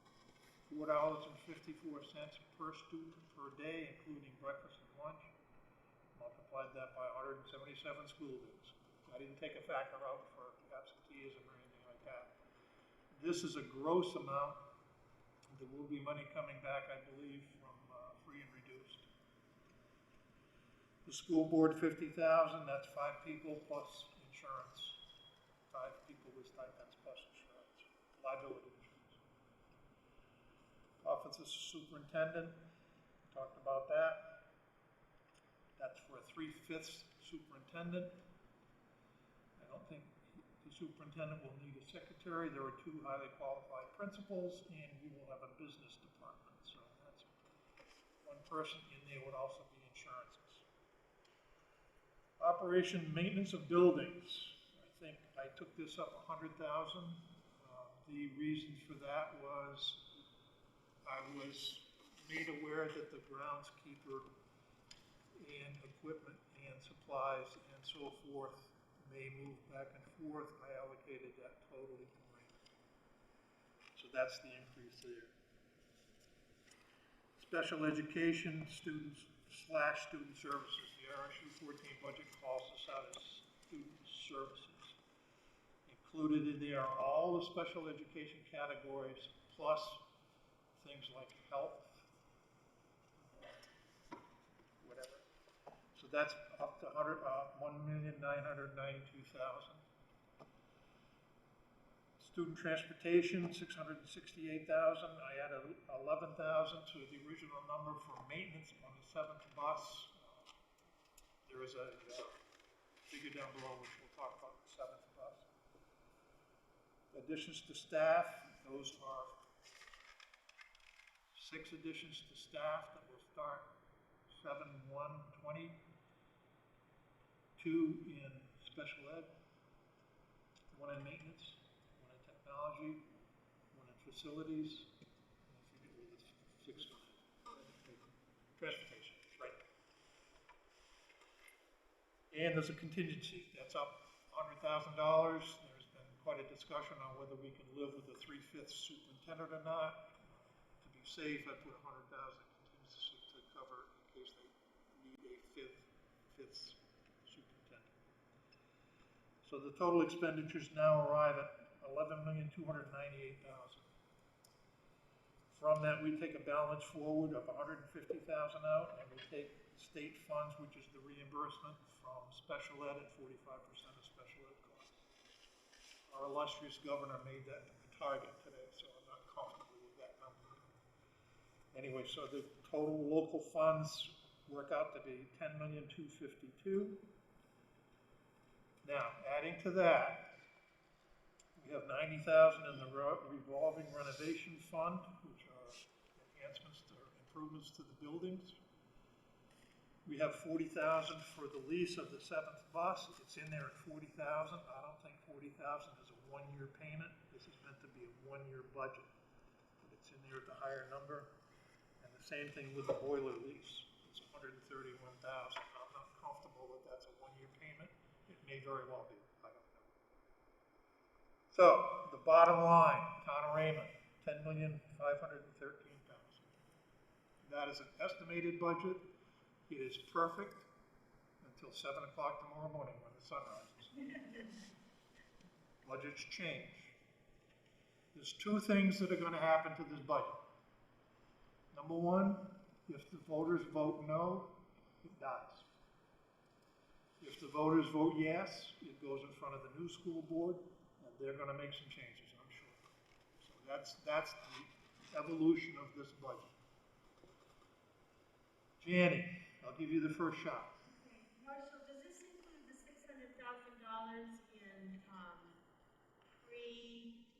$4.54 per student per day, including breakfast and lunch. Multiplied that by 177 school days. I didn't take a factor out for absenteeism or anything like that. This is a gross amount There will be money coming back, I believe, from free and reduced. The school board, 50,000, that's 5 people plus insurance. 5 people with stipends plus insurance, liability insurance. Office of Superintendent, talked about that. That's for a 3/5 superintendent. I don't think the superintendent will need a secretary. There are 2 highly qualified principals, and we will have a business department. So that's 1 person in there would also be insurances. Operation maintenance of buildings. I think I took this up 100,000. The reason for that was I was made aware that the groundskeeper and equipment and supplies and so forth may move back and forth. I allocated that totally to rent. So that's the increase there. Special education students / student services. The RSU 14 budget calls this out as student services. Included in there are all the special education categories plus things like health, whatever. So that's up to 1,992,000. Student transportation, 668,000. I added 11,000 to the original number for maintenance on the 7th bus. There is a figure down below which we'll talk about the 7th bus. Additions to staff, those are 6 additions to staff that will start 7/1/20, 2 in special ed, 1 in maintenance, 1 in technology, 1 in facilities, and I forget where the 6th one is. Transportation, right. And there's a contingency, that's up $100,000. There's been quite a discussion on whether we can live with a 3/5 superintendent or not. To be safe, I put 100,000 contingency to cover in case they need a fifth superintendent. So the total expenditures now arrive at $11,298,000. From that, we take a balance forward of 150,000 out, and we take state funds, which is the reimbursement from special ed at 45% of special ed costs. Our illustrious governor made that a target today, so I'm not comfortable with that number. Anyway, so the total local funds work out to be $10,252,000. Now, adding to that, we have $90,000 in the revolving renovation fund, which are enhancements or improvements to the buildings. We have $40,000 for the lease of the 7th bus. It's in there at $40,000. I don't think $40,000 is a 1-year payment. This is meant to be a 1-year budget. But it's in there at the higher number. And the same thing with the boiler lease. It's $131,000. I'm not comfortable that that's a 1-year payment. It may very well be. I don't know. So the bottom line, Town of Raymond, $10,513,000. That is an estimated budget. It is perfect until 7 o'clock tomorrow morning when the sun rises. Budgets change. There's 2 things that are going to happen to this budget. Number 1, if the voters vote no, it dies. If the voters vote yes, it goes in front of the new school board, and they're going to make some changes, I'm sure. So that's the evolution of this budget. Janie, I'll give you the first shot. Okay, Marshall, does this include the $600,000 in,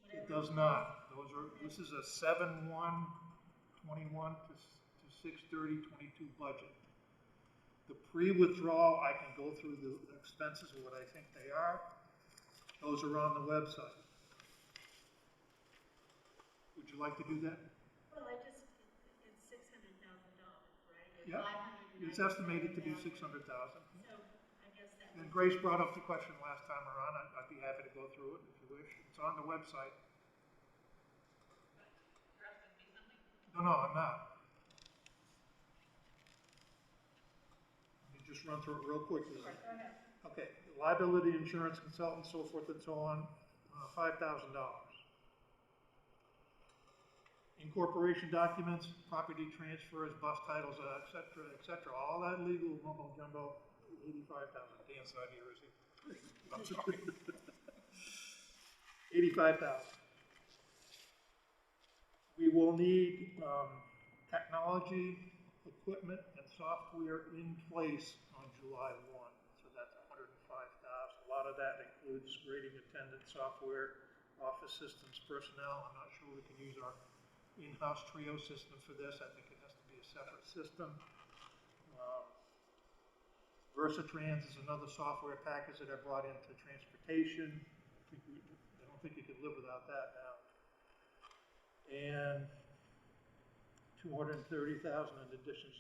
whatever? It does not. This is a 7/1/21 to 6/30/22 budget. The pre-withdrawal, I can go through the expenses of what I think they are. Those are on the website. Would you like to do that? Well, it's $600,000, right? Yeah, it's estimated to be 600,000. So, I guess that. And Grace brought up the question last time around. I'd be happy to go through it if you wish. It's on the website. No, I'm not. Let me just run through it real quickly. Sure, go ahead. Okay, liability insurance consultant, so forth and so on, $5,000. Incorporation documents, property transfers, bus titles, et cetera, all that legal mumbo jumbo, 85,000. Dan's not here, is he? I'm sorry. 85,000. We will need technology, equipment, and software in place on July 1. So that's 105,000. A lot of that includes grading attendant software, office systems, personnel. I'm not sure we can use our in-house Trio system for this. I think it has to be a separate system. Versatrans is another software package that I brought into transportation. I don't think you could live without that now. And 230,000 in additions,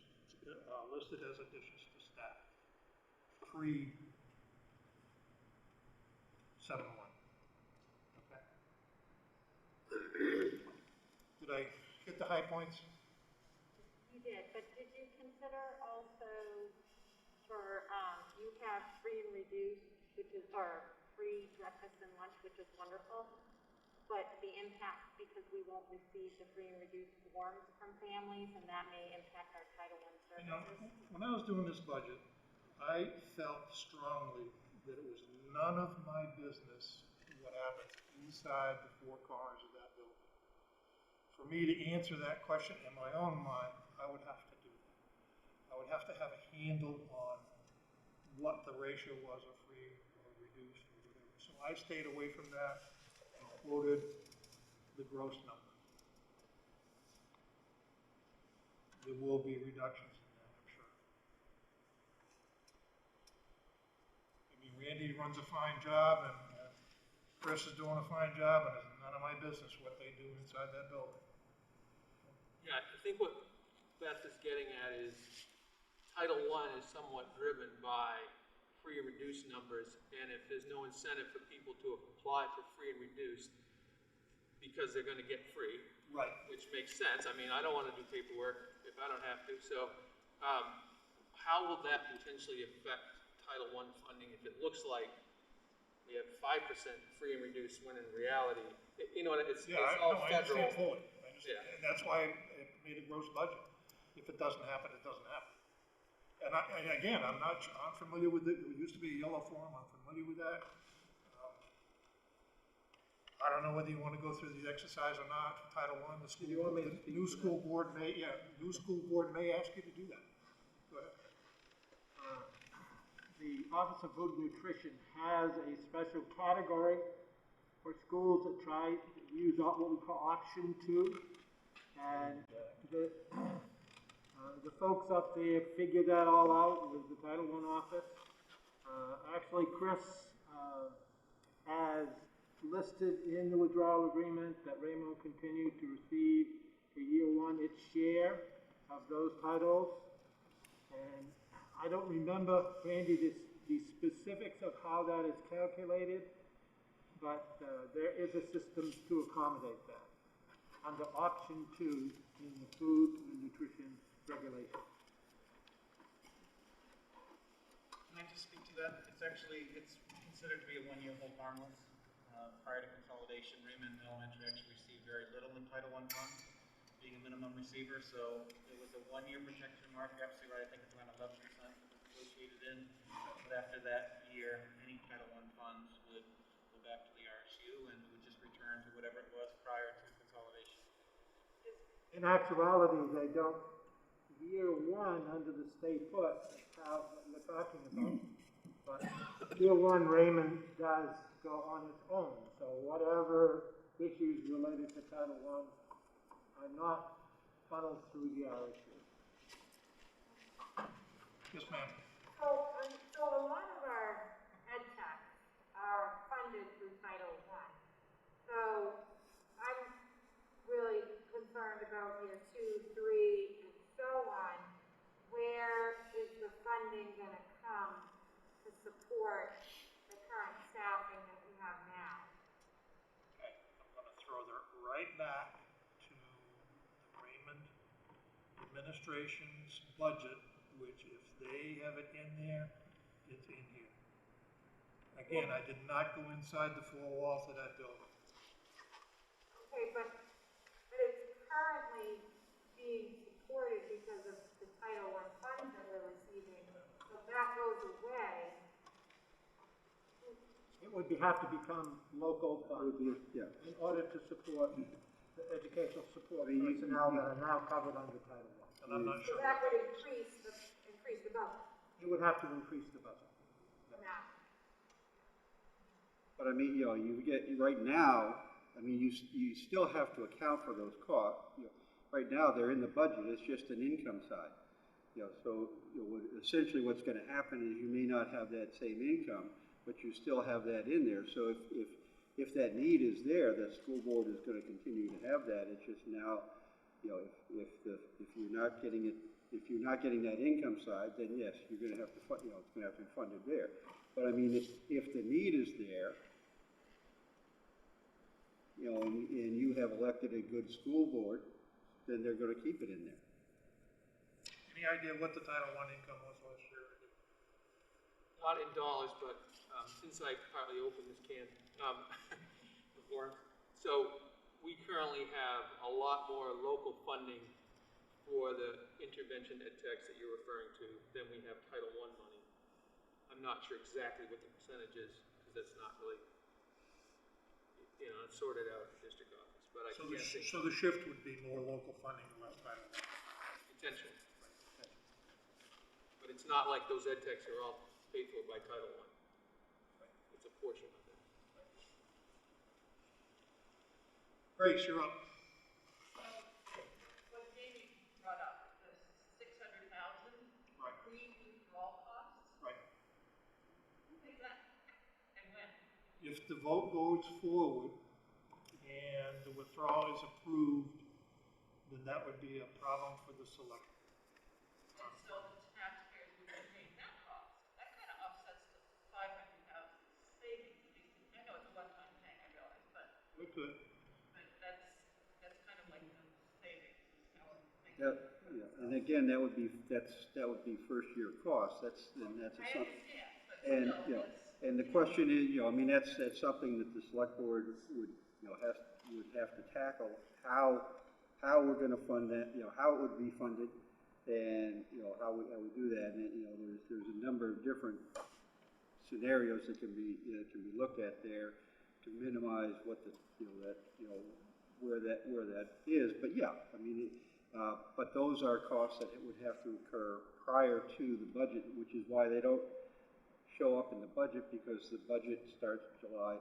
listed as additions to staff. Pre-7-1. Okay. Did I hit the high points? You did, but did you consider also for, you have free and reduced, which is, or free breakfast and lunch, which is wonderful, but the impact, because we won't receive the free and reduced forms from families, and that may impact our Title I services? You know, when I was doing this budget, I felt strongly that it was none of my business what happens inside the four corners of that building. For me to answer that question in my own mind, I would have to do that. I would have to have a handle on what the ratio was of free or reduced or whatever. So I stayed away from that and quoted the gross number. There will be reductions in that, I'm sure. I mean, Randy runs a fine job, and Chris is doing a fine job, and it's none of my business what they do inside that building. Yeah, I think what Beth is getting at is Title I is somewhat driven by free and reduced numbers, and if there's no incentive for people to apply for free and reduced because they're gonna get free. Right. Which makes sense. I mean, I don't wanna do paperwork if I don't have to, so, how will that potentially affect Title I funding if it looks like we have 5% free and reduced when in reality, you know, it's all I federal. understand fully. Yeah. And that's why it made a gross budget. If it doesn't happen, it doesn't happen. And again, I'm familiar with it. It used to be a yellow form. I'm familiar with that. I don't know whether you want to go through the exercise or not. Title I, the school, the new school board may ask you to do that. Go ahead. The Office of Food and Nutrition has a special category for schools that try to use what we call option 2. And the folks up there figured that all out with the Title I office. Actually, Chris has listed in the withdrawal agreement that Raymond will continue to receive for year 1 its share of those titles. And I don't remember, Randy, the specifics of how that is calculated, but there is a system to accommodate that under option 2 in the food and nutrition regulation. Can I just speak to that? It's considered to be a one-year hold harmless. Prior to consolidation, Raymond Elementary actually received very little in Title I funds, being a minimum receiver, so it was a one-year projection mark. You're absolutely right, I think it's around 11% negotiated in, but after that year, any Title I funds would go back to the RSU and would just return to whatever it was prior to consolidation. In actuality, they don't, year 1 under the stay put, how you're talking about, but year 1 Raymond does go on its own. So whatever issues related to Title I are not funneled through the RSU. Yes, ma'am. So a lot of our ed techs are funded through Title I. So I'm really concerned about year 2, 3, and so on. Where is the funding gonna come to support the current staffing that we have now? Okay, I'm going to throw that right back to the Raymond administration's budget, which if they have it in there, it's in here. Again, I did not go inside the four walls of that building. Okay, but it's current currently being supported because of the Title I funds that we're receiving. So if that goes away, It would have to become local funds Yeah. in order to support the educational support personnel that are now covered under Title I. And I'm not so sure. that would increase the budget It would have to increase the budget. from that. But I mean, you know, you get, right now, I mean, you still have to account for those costs. You know, right now, they're in the budget, it's just an income side. You know, so, you know, essentially what's gonna happen is you may not have that same income, but you still have that in there. So if that need is there, the school board is gonna continue to have that. It's just now, you know, if you're not getting it, if you're not getting that income side, then yes, you're gonna have to fund, you know, it's gonna have to be funded there. But I mean, if the need is there, you know, and you have elected a good school board, then they're gonna keep it in there. Any idea what the Title I income was last year? Not in dollars, but since I partly opened this can before, so we currently have a lot more local funding for the intervention ed techs that you're referring to than we have Title I money. I'm not sure exactly what the percentage is, because that's not really, you know, it's sorted out at the district office, but I So can't think. so the shift would be more local funding and less Title I. Potentially. But it's not like those ed techs are all paid for by Title I. It's a portion of it. Grace, you're up. What Jamie brought up, the 600,000 Right. pre-withdrawal costs, Right. who pays that and when? If the vote goes forward and the withdrawal is approved, then that would be a problem for the select. And so the taxpayers would be paying that cost. That kind of offsets the 500,000 savings. I know it's a one-time thing, I realize, but We could. that's kind of like the savings. Is how I'm thinking. Yeah, and again, that would be first year cost, that's I something. understand, but And, still, you know, it's, and the question is, you know, I mean, that's something that the select board would, you know, would have to tackle, how we're gonna fund that, you know, how it would be funded, and, you know, how we do that, and, you know, there's a number of different scenarios that can be looked at there to minimize what the, you know, that, you know, where that is, but yeah, I mean, but those are costs that would have to occur prior to the budget, which is why they don't show up in the budget, because the budget starts July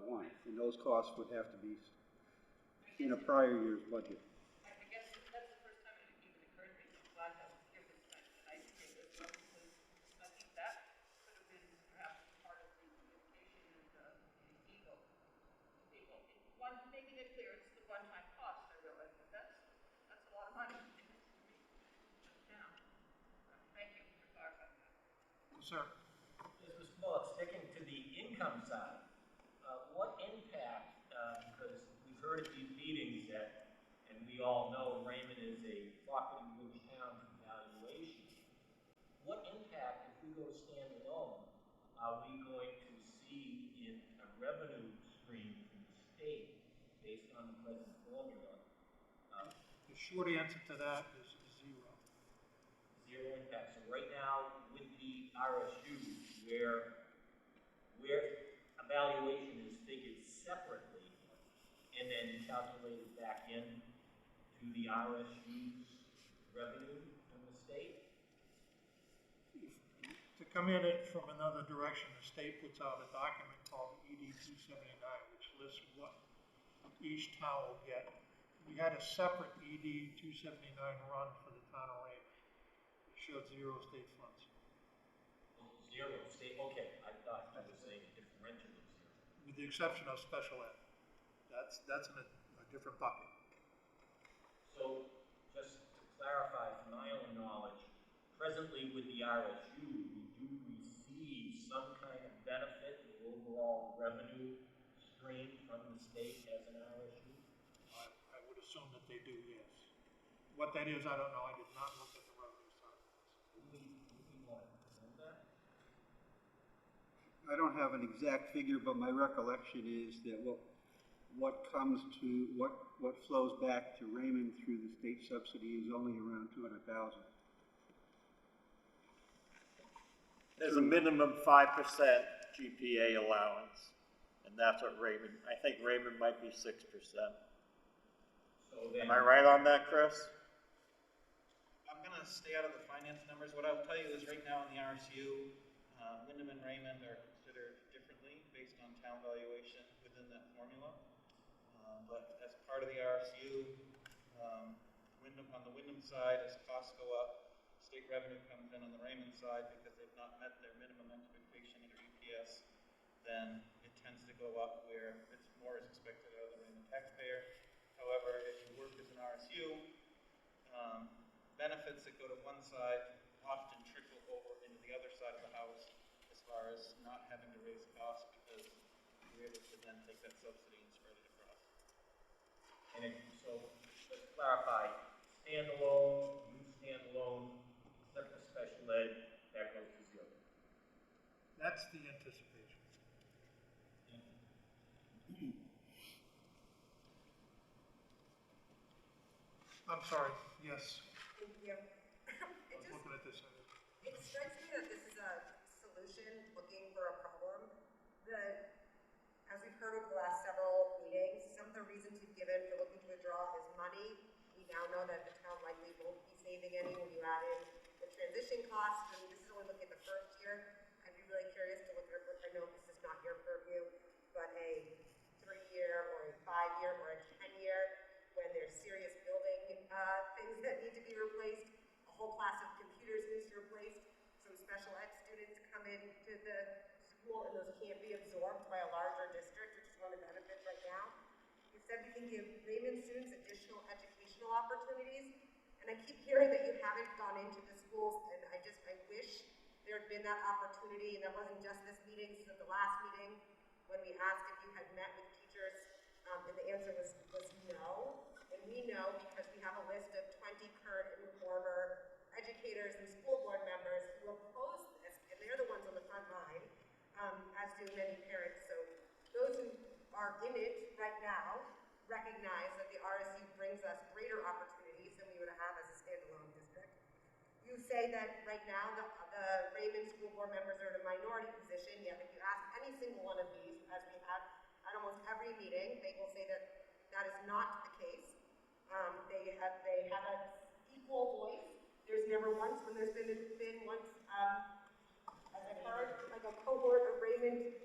1, and those costs would have to be in a prior year's budget. I guess that's the first time it even occurred to me. I'm glad to hear this nice thing as well, because I think that could have been perhaps part of the education and the Eagle people. Making it clear it's the one-time cost, I realize, but that's a lot of money. Thank you for clarifying that. Sir. Yes, Mr. Bullock, sticking to the income side, what impact, because we've heard at these meetings that, and we all know Raymond is a property-rich town from valuation, what impact, if we go standalone, are we going to see in a revenue stream from the state based on the present formula? The short answer to that is zero. Zero impact. So right now, with the RSU, where evaluation is figured separately and then calculated back in to the RSU's revenue from the state? To come in it from another direction, the state puts out a document called ED 279, which lists what each town will get. We had a separate ED 279 run for the town of Raymond. It showed zero state funds. Oh, zero state, okay, I thought you were saying a differential of zero. With the exception of special ed. That's in a different bucket. So, just to clarify from my own knowledge, presently with the RSU, we do receive some kind of benefit in overall revenue stream from the state as an RSU? I would assume that they do, yes. What that is, I don't know. I did not look at the revenue side. We want to know that? I don't have an exact figure, but my recollection is that what comes to, what flows back to Raymond through the state subsidy is only around 200,000. There's a minimum 5% GPA allowance, and that's what Raymond, I think Raymond might be 6%. So then. Am I right on that, Chris? I'm gonna stay out of the finance numbers. What I'll tell you is right now in the RSU, Wyndham and Raymond are considered differently based on town valuation within that formula. But as part of the RSU, Wyndham, on the Wyndham side, as costs go up, state revenue comes in on the Raymond side because they've not met their minimum expectation under EPS, then it tends to go up where it's more is expected out of the Raymond taxpayer. However, as you work as an RSU, benefits that go to one side often trickle over into the other side of the house as far as not having to raise costs because you're able to then take that subsidy and spread it across. And so, let's clarify, standalone, youth standalone, except for special ed, that goes to zero. That's the anticipation. I'm sorry, yes, Thank you. I was looking at this. It strikes me that this is a solution looking for a problem. As we've heard over the last several meetings, some of the reasons you've given for looking to withdraw is money. We now know that the town likely won't be saving any when you add in the transition costs. And this is only looking at the first year. I'd be really curious to look at, I know this is not your purview, but a 3-year or a 5-year or a 10-year when there's serious building things that need to be replaced. A whole class of computers needs to be replaced. Some special ed students come into the school and those can't be absorbed by a larger district, which is one of the benefits right now. You said we can give Raymond students additional educational opportunities, and I keep hearing that you haven't gone into the schools, and I wish there had been that opportunity, and that wasn't just this meeting, so the last meeting when we asked if you had met with teachers, and the answer was no. And we know because we have a list of 20 current and former educators and school board members who oppose this, and they're the ones on the front line, as do many parents. So those who are in it right now recognize that the RSU brings us greater opportunities than we would have as a standalone district. You say that right now the Raymond school board members are in a minority position, yet if you ask any single one of these, as we have at almost every meeting, they will say that that is not the case. They have an equal voice. There's never once when there's been once, as I've heard, like a cohort of Raymond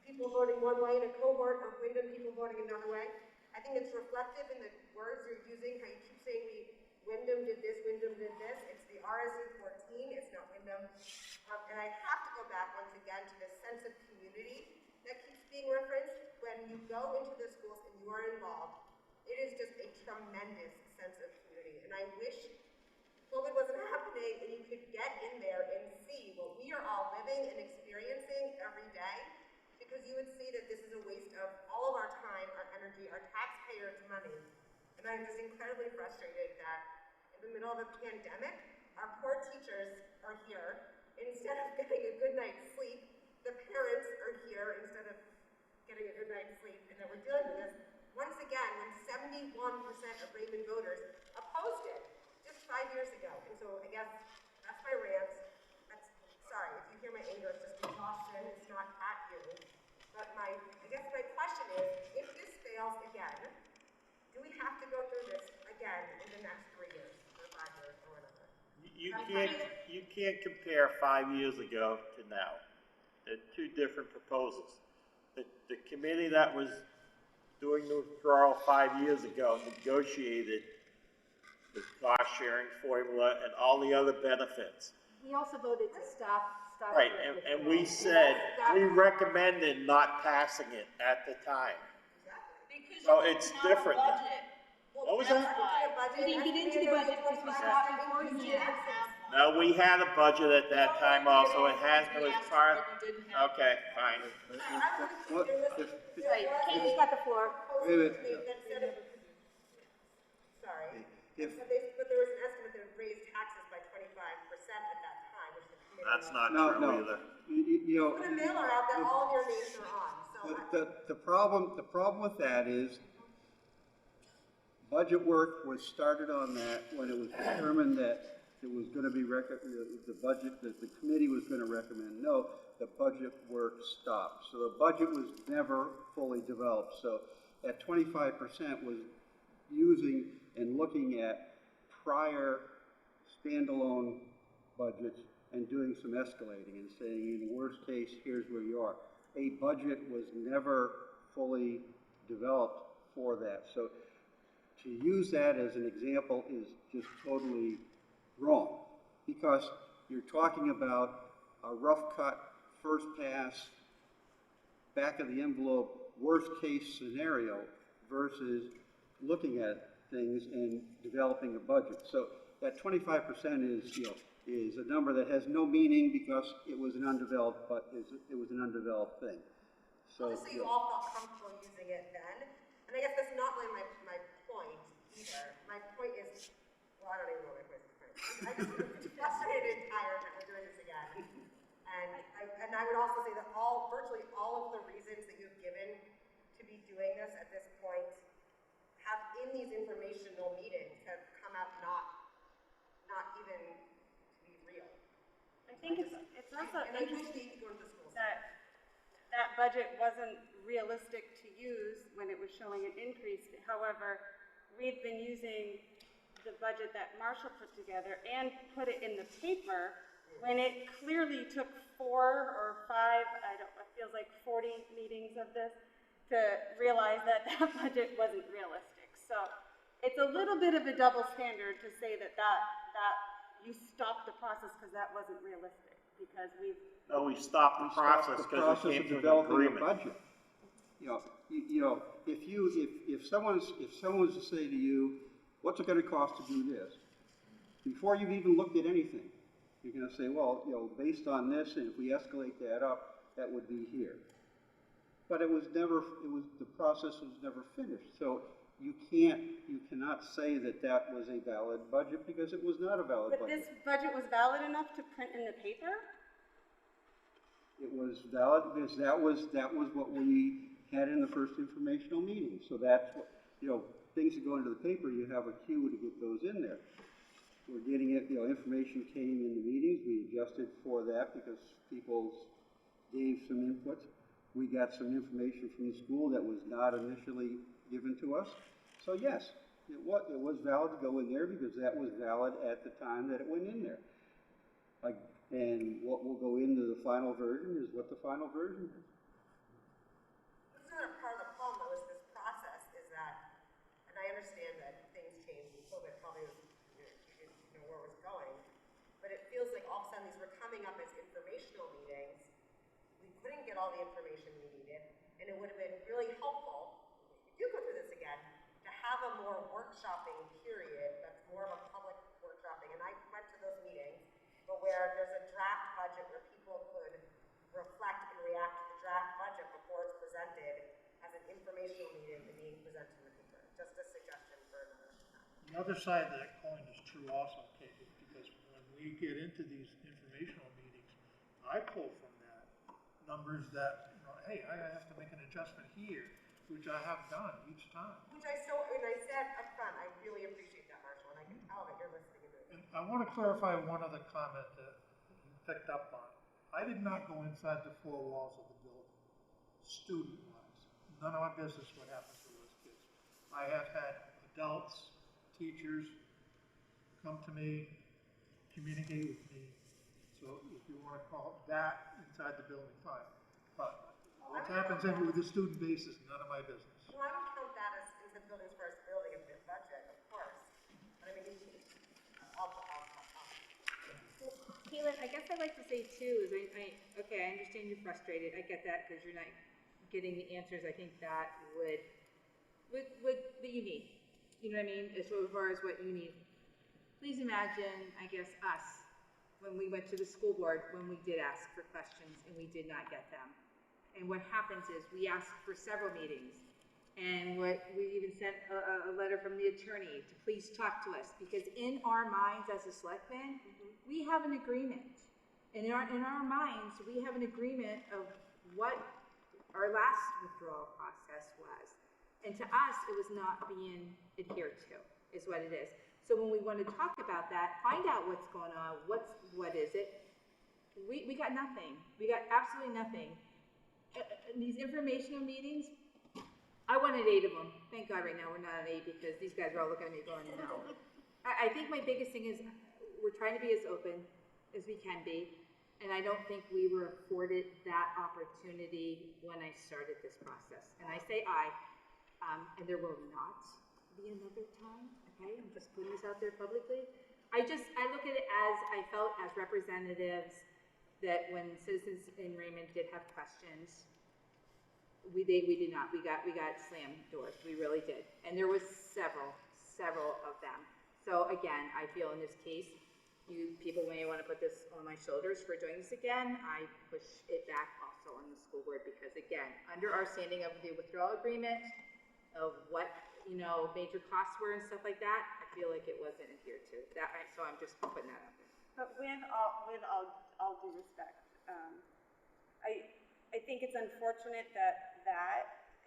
people voting one way and a cohort of Wyndham people voting another way. I think it's reflective in the words you're using, how you keep saying Wyndham did this, Wyndham did this. It's the RSU 14, it's not Wyndham. And I have to go back once again to this sense of community that keeps being referenced. When you go into the schools and you are involved, it is just a tremendous sense of community. And I wish COVID wasn't happening and you could get in there and see what we are all living and experiencing every day, because you would see that this is a waste of all of our time, our energy, our taxpayers' money. And I'm just incredibly frustrated that in the middle of a pandemic, our poor teachers are here. Instead of getting a good night's sleep, the parents are here instead of getting a good night's sleep, and that we're dealing with this once again when 71% of Raymond voters opposed it just 5 years ago. And so I guess that's my rant. Sorry, if you hear my anger, it's just exhaustion, it's not at you. But I guess my question is, if this fails again, do we have to go through this again in the next 3 years, or 5 years, or whatever? You can't compare 5 years ago to now. They're two different proposals. The committee that was doing the withdrawal 5 years ago negotiated the cost sharing formula and all the other benefits. We also voted to stop. Right, and we said, we recommended not passing it at the time. So it's different now. What was that? We didn't get into the budget because we stopped before you did. No, we had a budget at that time also. It has been as part. Okay, fine. Right, Katie's got the floor. Wait a minute. Sorry. If, But there was an estimate that would raise taxes by 25% at that time, which the committee. That's not no, true no. either. You know, Put a mailer out that all of your names are on, so The problem with that is budget work was started on that when it was determined that it was gonna be the budget, that the committee was gonna recommend. No, the budget work stopped. So the budget was never fully developed. So that 25% was using and looking at prior standalone budgets and doing some escalating and saying, in the worst case, here's where you are. A budget was never fully developed for that. So to use that as an example is just totally wrong, because you're talking about a rough cut, first pass, back of the envelope, worst case scenario versus looking at things and developing a budget. So that 25% is a number that has no meaning because it was an undeveloped, it was an undeveloped thing. So, Just so you all felt comfortable using it then, and I guess that's not really my point either. My point is, well, I don't even know what my point is. I just frustrated and tired that we're doing this again. And I would also say that virtually all of the reasons that you've given to be doing this at this point have in these informational meetings have come out not even to be real. I think it's also And I just need to go to the schools. That budget wasn't realistic to use when it was showing an increase. However, we've been using the budget that Marshall put together and put it in the paper when it clearly took 4 or 5, it feels like 40 meetings of this to realize that that budget wasn't realistic. So it's a little bit of a double standard to say that you stopped the process because that wasn't realistic, because we stopped the process because it came to an agreement. Budget. If someone was to say to you, what's it going to cost to do this? Before you've even looked at anything, you're going to say, well, based on this, and if we escalate that up, that would be here. But the process was never finished. So you cannot say that that was a valid budget because it was not a valid budget. But this budget was valid enough to print in the paper? It was valid because that was what we had in the first informational meeting. So that's what, things that go into the paper, you have a queue to get those in there. We're getting it, information came in the meetings, we adjusted for that because people gave some input. We got some information from the school that was not initially given to us. So yes, it was valid to go in there because that was valid at the time that it went in there. And what will go into the final version is what the final version is. This is another part of the problem though, is this process is that, and I understand that things change and COVID probably was, you didn't know where it was going, but it feels like all of a sudden these were coming up as informational meetings. We couldn't get all the information we needed, and it would have been really helpful, if you go through this again, to have a more workshopping period that's more of a public workshopping. And I went to those meetings, but where there's a draft budget where people could reflect and react to the draft budget before it's presented as an informational meeting and being presented in the paper. Just a suggestion for another time. The other side of that coin is true also, Kate, because when we get into these informational meetings, I pull from that numbers that, hey, I have to make an adjustment here, which I have done each time. Which I said up front, I really appreciate that, Marshall, and I can tell that you're listening to this. And I want to clarify one other comment that you picked up on. I did not go inside the 4 walls of the building, student-wise. None of my business what happens to those kids. I have had adults, teachers come to me, communicate with me. So if you want to call that inside the building, fine. But what happens with the student base is none of my business. Well, I would count that as into the building's first building of the budget, of course. But I mean, Caitlin, I guess I'd like to say too, is I understand you're frustrated, I get that, because you're not getting the answers I think that that you need. You know what I mean, as far as what you need. Please imagine, I guess, us, when we went to the school board, when we did ask for questions and we did not get them. And what happens is, we asked for several meetings, and we even sent a letter from the attorney to please talk to us, because in our minds as a selectman, we have an agreement. And in our minds, we have an agreement of what our last withdrawal process was. And to us, it was not being adhered to, is what it is. So when we want to talk about that, find out what's going on, what is it, we got nothing. We got absolutely nothing. These informational meetings, I wanted 8 of them. Thank God right now we're not at 8 because these guys are all looking at me going, no. I think my biggest thing is we're trying to be as open as we can be, and I don't think we were afforded that opportunity when I started this process. And I say and there will not be another time, okay? I'm just putting this out there publicly. I look at it as, I felt as representatives that when citizens in Raymond did have questions, we did not. We got slammed doors. We really did. And there was several of them. So again, I feel in this case, you people may want to put this on my shoulders for doing this again. I push it back also on the school board because again, under our standing of the withdrawal agreement of what, major costs were and stuff like that, I feel like it wasn't adhered to. So I'm just putting that out there. But with all due respect, I think it's unfortunate that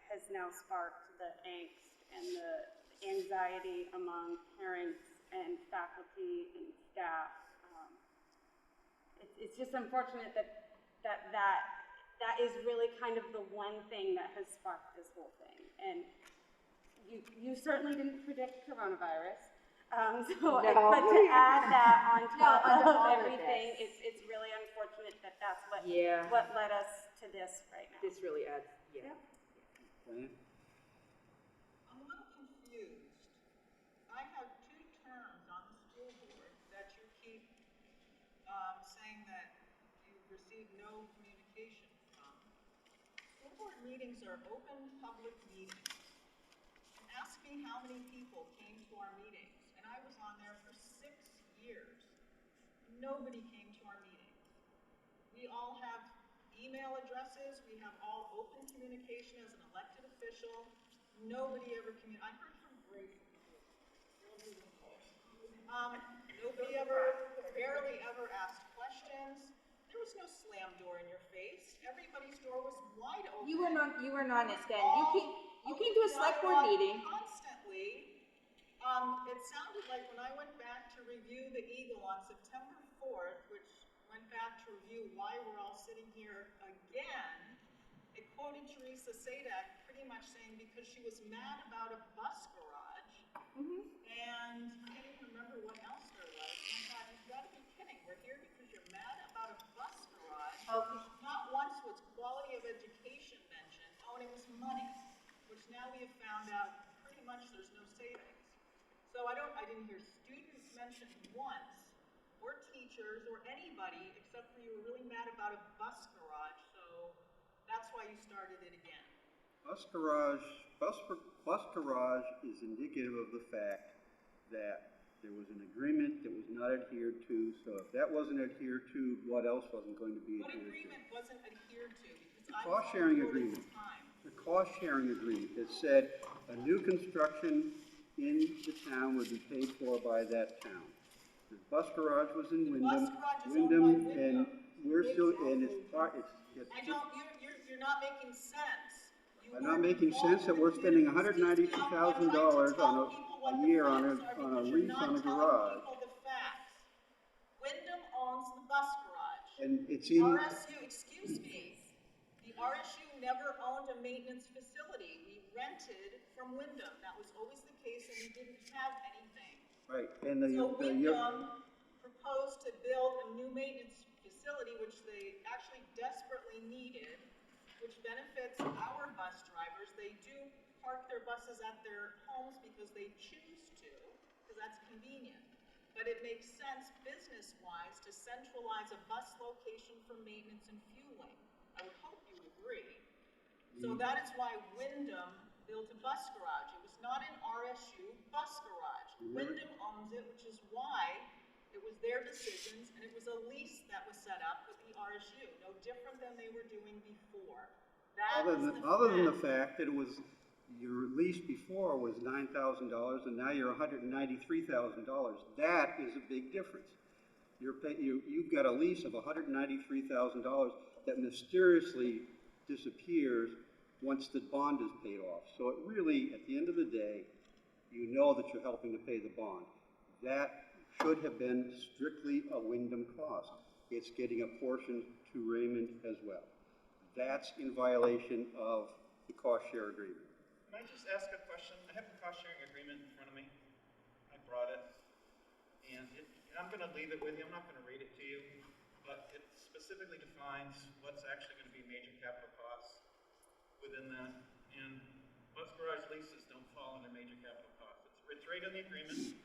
has now sparked the angst and the anxiety among parents and faculty and staff. It's just unfortunate that is really kind of the one thing that has sparked this whole thing. And you certainly didn't predict coronavirus. But to add that on top of everything, it's really unfortunate that's what led us to this right now. This really adds, Diane? I'm a little confused. I have 2 terms on the school board that you keep saying that you've received no communication from. School board meetings are open public meetings. And ask me how many people came to our meetings. And I was on there for 6 years. Nobody came to our meetings. We all have email addresses. We have all open communication as an elected official. Nobody ever I heard from Grace. Nobody barely ever asked questions. There was no slam door in your face. Everybody's door was wide open. You were not it then. You came to a select board meeting. Constantly. It sounded like when I went back to review the Eagle on September 4th, which went back to review why we're all sitting here again, it quoted Teresa Sadak pretty much saying because she was mad about a bus garage, and I can't even remember what else there was. And I thought, you've got to be kidding. We're here because you're mad about a bus garage. Not once was quality of education mentioned. Oh, and it was money, which now we have found out pretty much there's no savings. So I didn't hear students mentioned once, or teachers, or anybody, except for you were really mad about a bus garage, so that's why you started it again. Bus garage is indicative of the fact that there was an agreement that was not adhered to, so if that wasn't adhered to, what else wasn't going to be adhered to? What agreement wasn't adhered to? The cost-sharing agreement. The cost-sharing agreement that said a new construction in the town would be paid for by that town. The bus garage was in Wyndham, and we're still, and it's you're not making sense. I'm not making sense that we're spending $192,000 on a year on a lease on a garage. Wyndham owns the bus garage. And it's in RSU, excuse me, the RSU never owned a maintenance facility. We rented from Wyndham. That was always the case, and we didn't have anything. Right, and So Wyndham proposed to build a new maintenance facility, which they actually desperately needed, which benefits our bus drivers. They do park their buses at their homes because they choose to, because that's convenient. But it makes sense business-wise to centralize a bus location for maintenance and fueling. I would hope you would agree. So that is why Wyndham built a bus garage. It was not an RSU bus garage. Wyndham owns it, which is why it was their decisions, and it was a lease that was set up with the RSU, no different than they were doing before. Other than the fact that it was, your lease before was $9,000 and now you're $193,000. That is a big difference. You've got a lease of $193,000 that mysteriously disappears once the bond is paid off. So it really, at the end of the day, you know that you're helping to pay the bond. That should have been strictly a Wyndham cost. It's getting a portion to Raymond as well. That's in violation of the cost share agreement. Can I just ask a question? I have the cost sharing agreement in front of me. I brought it. And I'm gonna leave it with you. I'm not gonna read it to you, but it specifically defines what's actually gonna be major capital costs within that. And bus garage leases don't fall under major capital costs. It's right in the agreement.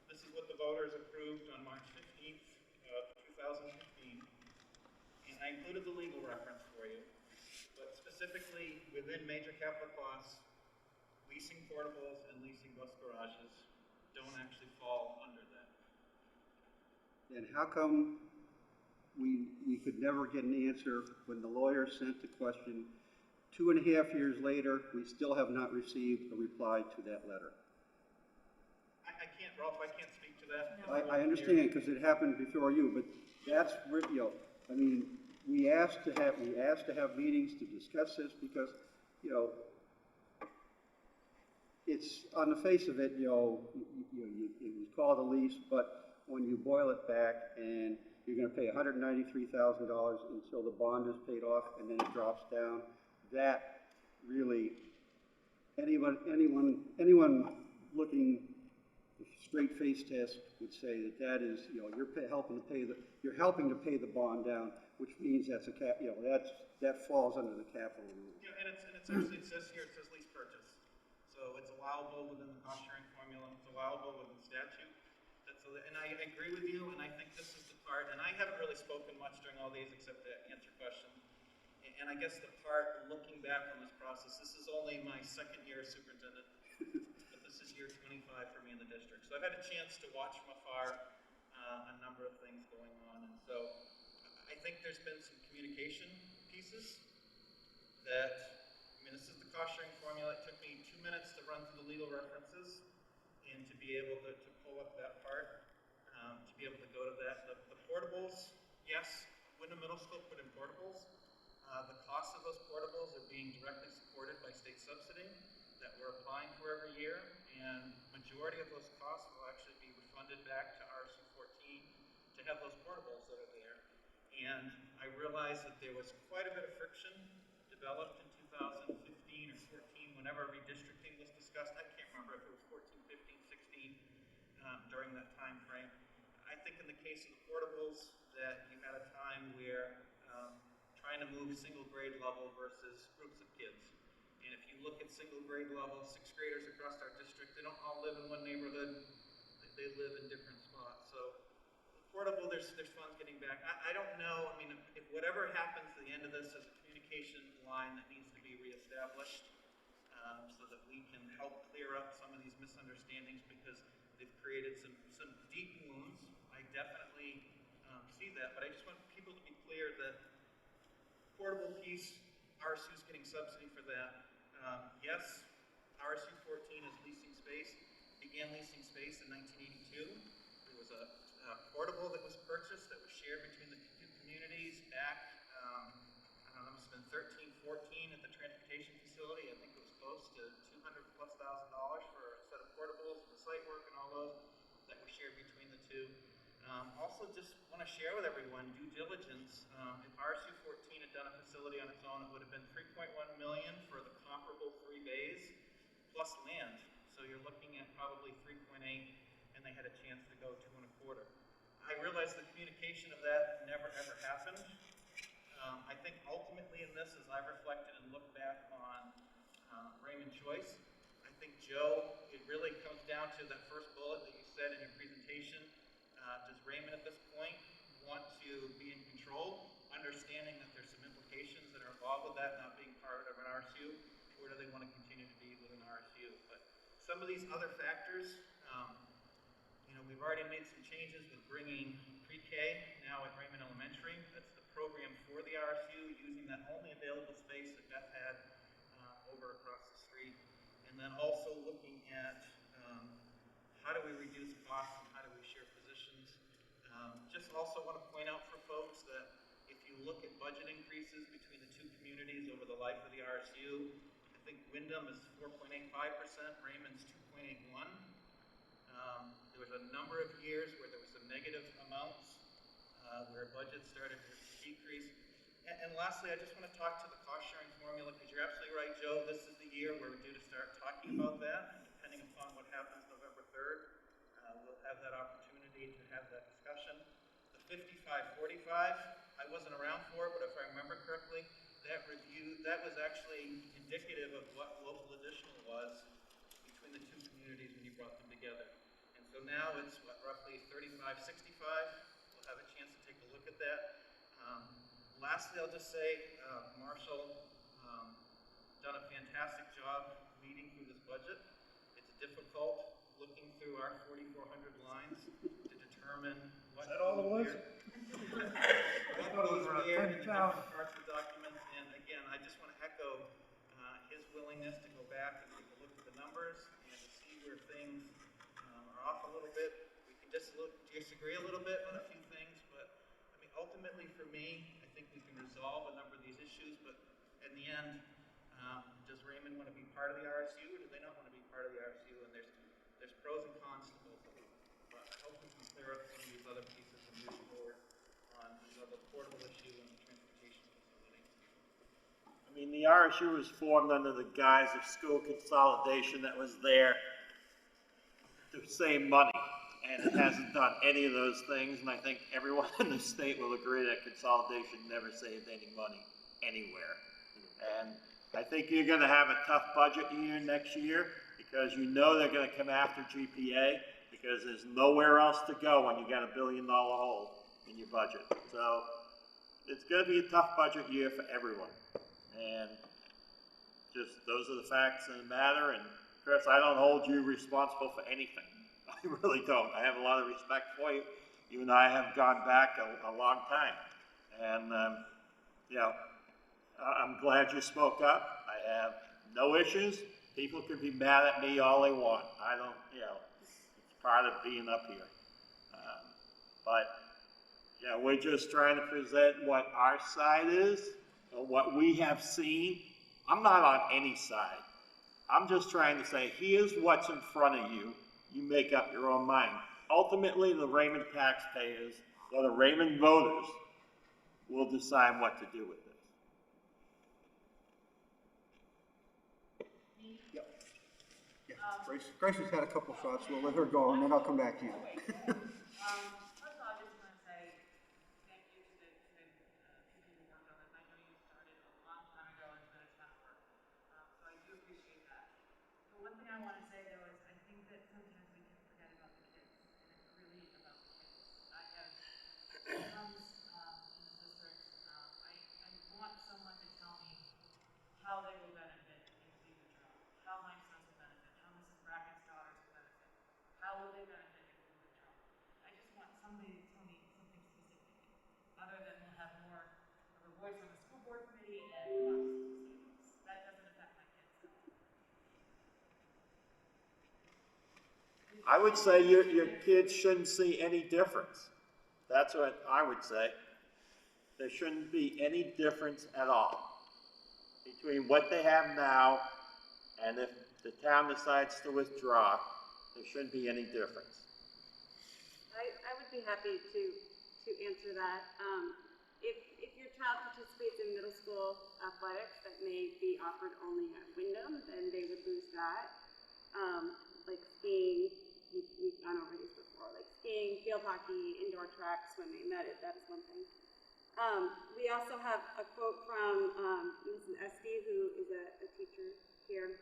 This is what the voters approved on March 15th of 2015. And I included the legal reference for you. But specifically within major capital costs, leasing portables and leasing bus garages don't actually fall under that. And how come we could never get an answer when the lawyer sent the question? 2.5 years later, we still have not received a reply to that letter. I can't, Ralph, I can't speak to that. I understand, because it happened before you, but that's, you know, I mean, we asked to have meetings to discuss this because, you know, it's on the face of it, it was called a lease, but when you boil it back and you're going to pay $193,000 until the bond is paid off and then it drops down, that really, anyone looking straight face test would say that is, you know, you're helping to pay the bond down, which means that's that falls under the capital rule. Yeah, and it's actually, it says here, it says lease purchase. So it's allowable within the cost sharing formula, it's allowable within statute. And I agree with you, and I think this is the part, and I haven't really spoken much during all these except to answer questions. And I guess the part, looking back on this process, this is only my second year as superintendent, but this is year 25 for me in the district. So I've had a chance to watch from afar a number of things going on. And so I think there's been some communication pieces that, I mean, this is the cost sharing formula. It took me 2 minutes to run through the legal references and to be able to pull up that part, to be able to go to that. The portables, yes, Wyndham Middle School put in portables. The cost of those portables are being directly supported by state subsidy that we're applying for every year, and majority of those costs will actually be refunded back to RSU 14 to have those portables that are there. And I realized that there was quite a bit of friction developed in 2015 or 14 whenever redistricting was discussed. I can't remember if it was 14, 15, 16 during that time frame. I think in the case of the portables that you had a time where trying to move single grade level versus groups of kids. And if you look at single grade level, 6th graders across our district, they don't all live in one neighborhood. They live in different spots. So portable, there's funds getting back. I don't know, I mean, if whatever happens at the end of this is a communication line that needs to be reestablished so that we can help clear up some of these misunderstandings because they've created some deep wounds. I definitely see that, but I just want people to be clear that portable piece, RSU is getting subsidy for that. Yes, RSU 14 is leasing space, began leasing space in 1982. There was a portable that was purchased that was shared between the two communities back, I don't know, it's been 13, 14 at the transportation facility. I think it was close to $200,000+ for a set of portables, the site work and all those that were shared between the two. Also just want to share with everyone due diligence. If RSU 14 had done a facility on its own, it would have been $3.1 million for the comparable 3 bays plus land. So you're looking at probably 3.8, and they had a chance to go 2.25. I realize the communication of that never ever happened. I think ultimately in this, as I've reflected and looked back on Raymond Choice, I think Joe, it really comes down to that first bullet that you said in your presentation. Does Raymond at this point want to be in control, understanding that there's some implications that are involved with that not being part of an RSU, or do they want to continue to be within RSU? But some of these other factors, we've already made some changes with bringing pre-K now at Raymond Elementary. That's the program for the RSU, using that only available space that Beth had over across the street. And then also looking at how do we reduce costs and how do we share positions. Just also want to point out for folks that if you look at budget increases between the two communities over the life of the RSU, I think Wyndham is 4.85%, Raymond's 2.81. There was a number of years where there was some negative amounts, where budgets started to decrease. And lastly, I just want to talk to the cost sharing formula, because you're absolutely right, Joe. This is the year where we're due to start talking about that. Depending upon what happens November 3rd, we'll have that opportunity to have that discussion. The 55-45, I wasn't around for it, but if I remember correctly, that review, that was actually indicative of what local additional was between the two communities when you brought them together. And so now it's what, roughly 35-65. We'll have a chance to take a look at that. Lastly, I'll just say, Marshall done a fantastic job leading through this budget. It's difficult looking through our 4,400 lines to determine what. Is that all it was? What goes where in the different parts of the document. And again, I just want to echo his willingness to go back and take a look at the numbers and to see where things are off a little bit. We can disagree a little bit on a few things, but I mean, ultimately for me, I think we can resolve a number of these issues, but in the end, does Raymond want to be part of the RSU, or do they not want to be part of the RSU? And there's pros and cons to both of them. But I hope we can clear up some of these other pieces and move forward on the portable issue and the transportation facility. I mean, the RSU was formed under the guise of school consolidation that was there to save money. And it hasn't done any of those things, and I think everyone in the state will agree that consolidation never saved any money anywhere. And I think you're gonna have a tough budget year next year, because you know they're gonna come after GPA, because there's nowhere else to go when you got $1 billion hole in your budget. So it's gonna be a tough budget year for everyone. And just, those are the facts of the matter, and Chris, I don't hold you responsible for anything. I really don't. I have a lot of respect for you. You and I have gone back a long time. And, you know, I'm glad you spoke up. I have no issues. People can be mad at me all they want. I don't, you know, it's part of being up here. But, you know, we're just trying to present what our side is, or what we have seen. I'm not on any side. I'm just trying to say, here's what's in front of you. You make up your own mind. Ultimately, the Raymond taxpayers or the Raymond voters will decide what to do with this. Yep. Yeah. Grace has had a couple shots. We'll let her go, and then I'll come back to you. First of all, I just want to say thank you to the people who worked on this. I know you started a long time ago, and it's been a ton of work. So I do appreciate that. The one thing I want to say, though, is I think that sometimes we can forget about the kids, and it's really about the kids. I have sons and sisters. I want someone to tell me how they will benefit in Cleveland Trail, how my sons will benefit, how Mrs. Bracken's daughters will benefit, how will they benefit in Cleveland Trail. I just want somebody to tell me something specific, other than we'll have more of a voice on the school board committee and lots of students. That doesn't affect my kids at all. I would say your kids shouldn't see any difference. That's what I would say. There shouldn't be any difference at all between what they have now and if the town decides to withdraw. There shouldn't be any difference. I would be happy to answer that. If your child participates in middle school athletics that may be offered only at Wyndham, then they would lose that. Like skiing, we've gone over these before, like skiing, field hockey, indoor track, swimming, that is one thing. We also have a quote from Mrs. Esty, who is a teacher here,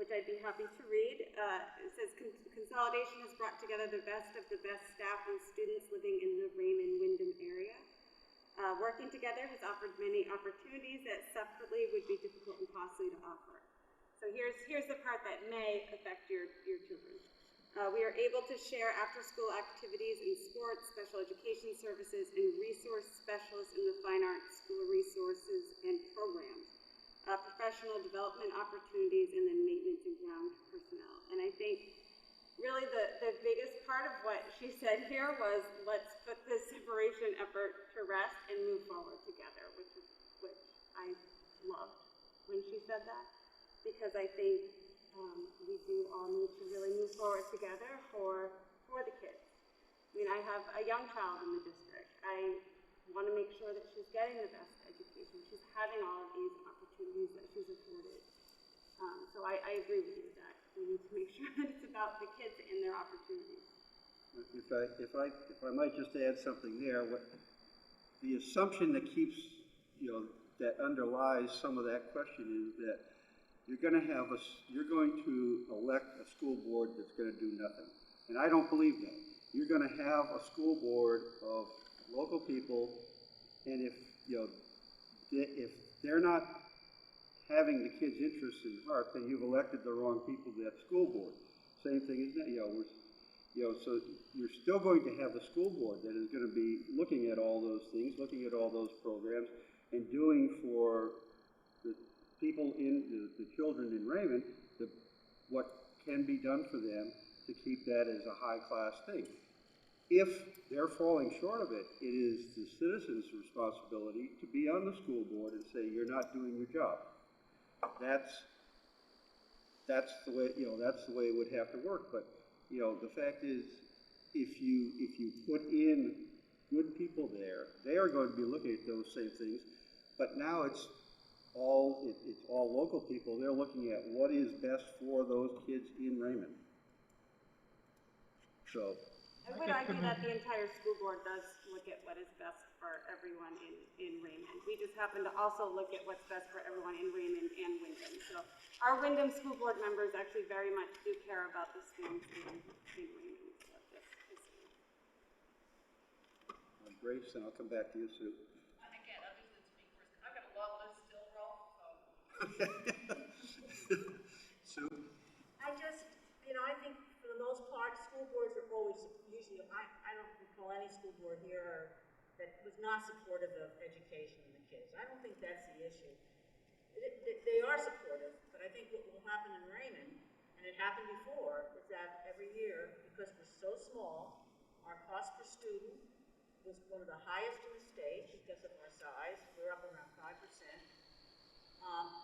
which I'd be happy to read. It says, consolidation has brought together the best of the best staff and students living in the Raymond-Wyndham area. Working together has offered many opportunities that separately would be difficult and costly to offer. So here's the part that may affect your children. We are able to share after-school activities in sports, special education services, and resource specialists in the fine arts, school resources, and programs. Professional development opportunities, and then maintenance and ground personnel. And I think really the biggest part of what she said here was, let's put this separation effort to rest and move forward together, which I loved when she said that, because I think we do all need to really move forward together for the kids. I mean, I have a young child in the district. I want to make sure that she's getting the best education. She's having all of these opportunities that she's afforded. So I agree with you that we need to make sure that it's about the kids and their opportunities. If I might just add something there, the assumption that keeps, that underlies some of that question is that you're going to elect a school board that's going to do nothing. And I don't believe that. You're going to have a school board of local people, and if they're not having the kids' interests in heart, then you've elected the wrong people to that school board. Same thing as that, so you're still going to have a school board that is going to be looking at all those things, looking at all those programs, and doing for the people the children in Raymond, what can be done for them to keep that as a high-class thing. If they're falling short of it, it is the citizens' responsibility to be on the school board and say, you're not doing your job. That's the way, that's the way it would have to work. But, the fact is, if you put in good people there, they are going to be looking at those same things. But now it's all local people. They're looking at what is best for those kids in Raymond. So. I would argue that the entire school board does look at what is best for everyone in Raymond. We just happen to also look at what's best for everyone in Raymond and Wyndham. So our Wyndham school board members actually very much do care about the students in Raymond. So just Grace, and I'll come back to you, Sue. Again, I'm just gonna speak first. I've got a long list still, Ralph, so. Sue? I think for the most part, school boards are always, usually, I don't recall any school board here that was not supportive of education and the kids. I don't think that's the issue. They are supportive, but I think what will happen in Raymond, and it happened before, is that every year, because we're so small, our cost per student was one of the highest in the state because of our size. We're up around 5%.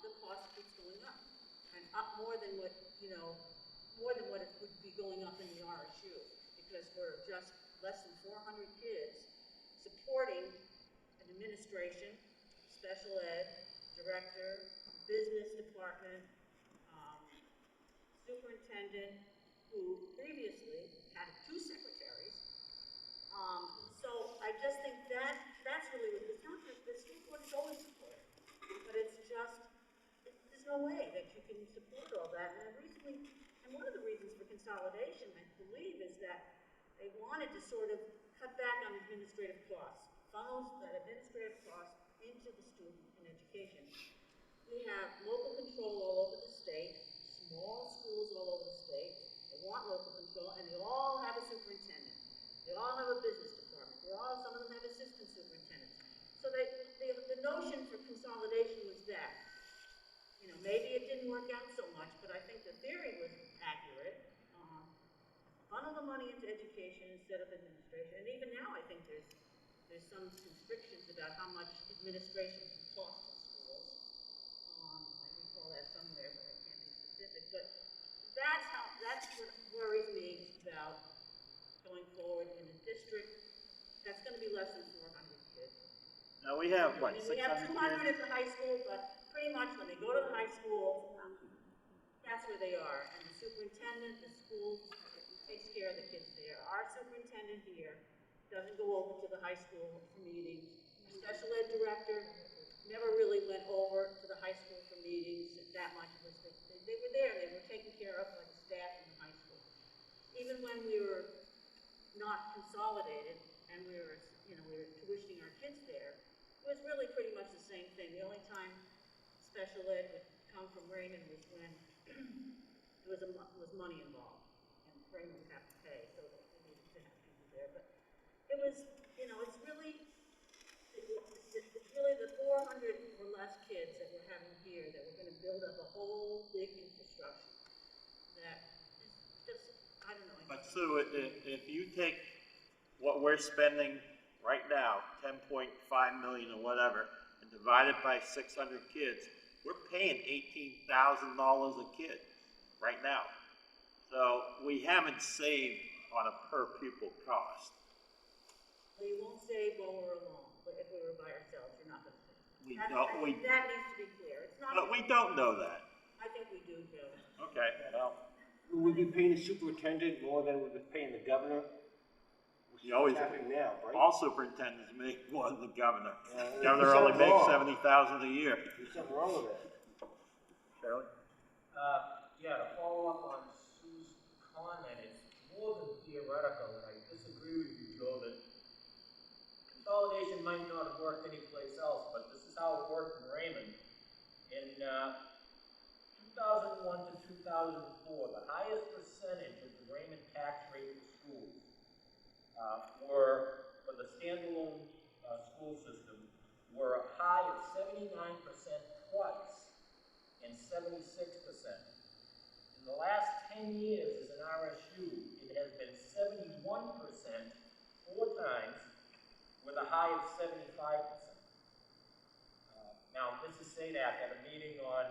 The cost keeps going up, and up more than what it would be going up in the RSU, because we're just less than 400 kids supporting an administration, special ed, director, business department, superintendent, who previously had 2 secretaries. So I just think that's really what it's not just the school board is always supportive, but it's just there's no way that you can support all that. And one of the reasons for consolidation, I believe, is that they wanted to sort of cut back on administrative costs, funnel that administrative cost into the student in education. We have local control all over the state, small schools all over the state. They want local control, and they all have a superintendent. They all have a business department. Some of them have assistant superintendents. So the notion for consolidation was that. Maybe it didn't work out so much, but I think the theory was accurate. Funnel the money into education instead of administration. And even now, I think there's some constrictions about how much administration can cost in schools. I recall that somewhere, but I can't be specific. But that's what worries me about going forward in a district that's going to be less than 400 kids. Now we have, what, 600 We have 200 kids? at the high school, but pretty much when they go to the high school, that's where they are. And the superintendent, the school, takes care of the kids there. Our superintendent here doesn't go over to the high school for meetings. The special ed director never really went over to the high school for meetings that much. They were there, they were taken care of by the staff in the high school. Even when we were not consolidated and we were tuitioning our kids there, it was really pretty much the same thing. The only time special ed would come from Raymond was when there was money involved, and Raymond would have to pay, so they needed to have people there. But it was, it's really the 400 or less kids that we're having here that we're going to build up a whole big infrastructure that is just, I don't know. But Sue, if you take what we're spending right now, 10.5 million or whatever, and divide it by 600 kids, we're paying $18,000 a kid right now. So we haven't saved on a per pupil cost. We won't save while we're alone, but if we were by ourselves, you're not gonna save. We That needs to be clear. It's not. But we don't know that. I think we do, Joe. Okay, well, Will we be paying the superintendent more than we've been paying the governor? Which is you always, what's happening now, right? all superintendents make more than the governor. there's Governor only something makes wrong. 70,000 a year. There's something wrong with that. Shirley? Yeah, to follow up on Sue's comment, it's more than theoretical, and I disagree with you, Joe, that consolidation might not have worked anyplace else, but this is how it worked in Raymond. In 2001 to 2004, the highest percentage of the Raymond tax rate for schools were, for the standalone school system, were a high of 79% twice and 76%. In the last 10 years as an RSU, it has been 71% 4 times with a high of 75%. Now, Mrs. Sadak at a meeting on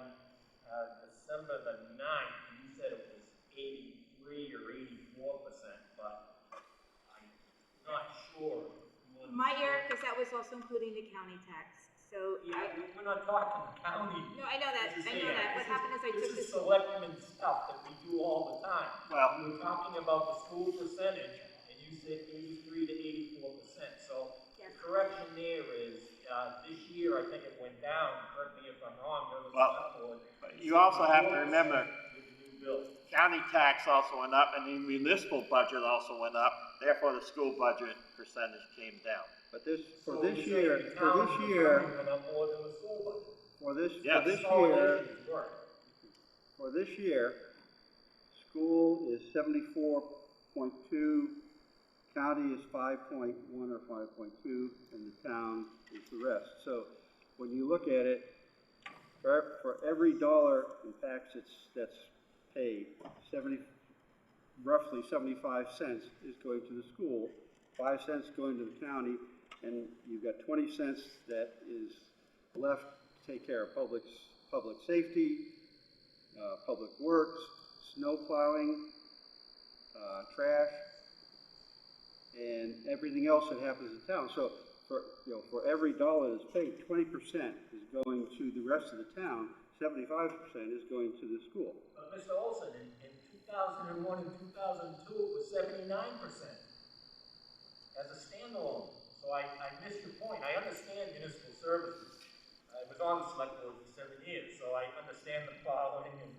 December the 9th, you said it was 83 or 84%, but I'm not sure. My error, because that was also including the county tax, so Yeah, we're not talking county. No, I know that, Mrs. I know Sadak. that. What happened is I took This is this. selectmen stuff that we do all the time. Well- We were talking about the school percentage, and you said 83 to 84%, so the Yes. correction there is, this year, I think it went down, correct me if I'm wrong, there was Well, select board. but you also have to remember, With the new bill. county tax also went up, and the municipal budget also went up, therefore the school budget percentage came down. But this, for So this you're year, saying the for town this year, went up more than the school budget. for this Yes. year, Consolidations work. for this year, school is 74.2, county is 5.1 or 5.2, and the town is the rest. So when you look at it, for every dollar in tax that's paid, roughly 75 cents is going to the school, 5 cents going to the county, and you've got 20 cents that is left to take care of public safety, public works, snow plowing, trash, and everything else that happens in town. So for every dollar that's paid, 20% is going to the rest of the town, 75% is going to the school. But Mr. Olson, in 2001 and 2002, it was 79% as a standalone. So I missed your point. I understand municipal services. I was on the select board for 7 years, so I understand the plowing and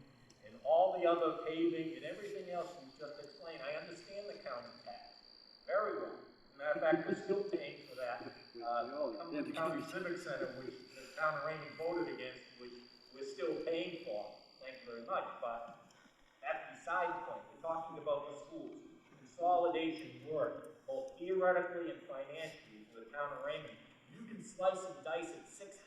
all the other paving and everything else you just explained. I understand the county tax very well. As a matter of fact, we're still paying for that. Cumberland County Civic Center, which the town of Raymond voted against, which we're still paying for. Thank you very much, but that's beside the point. We're talking about the schools. Consolidation work, both theoretically and financially for the town of Raymond. You can slice and dice it 600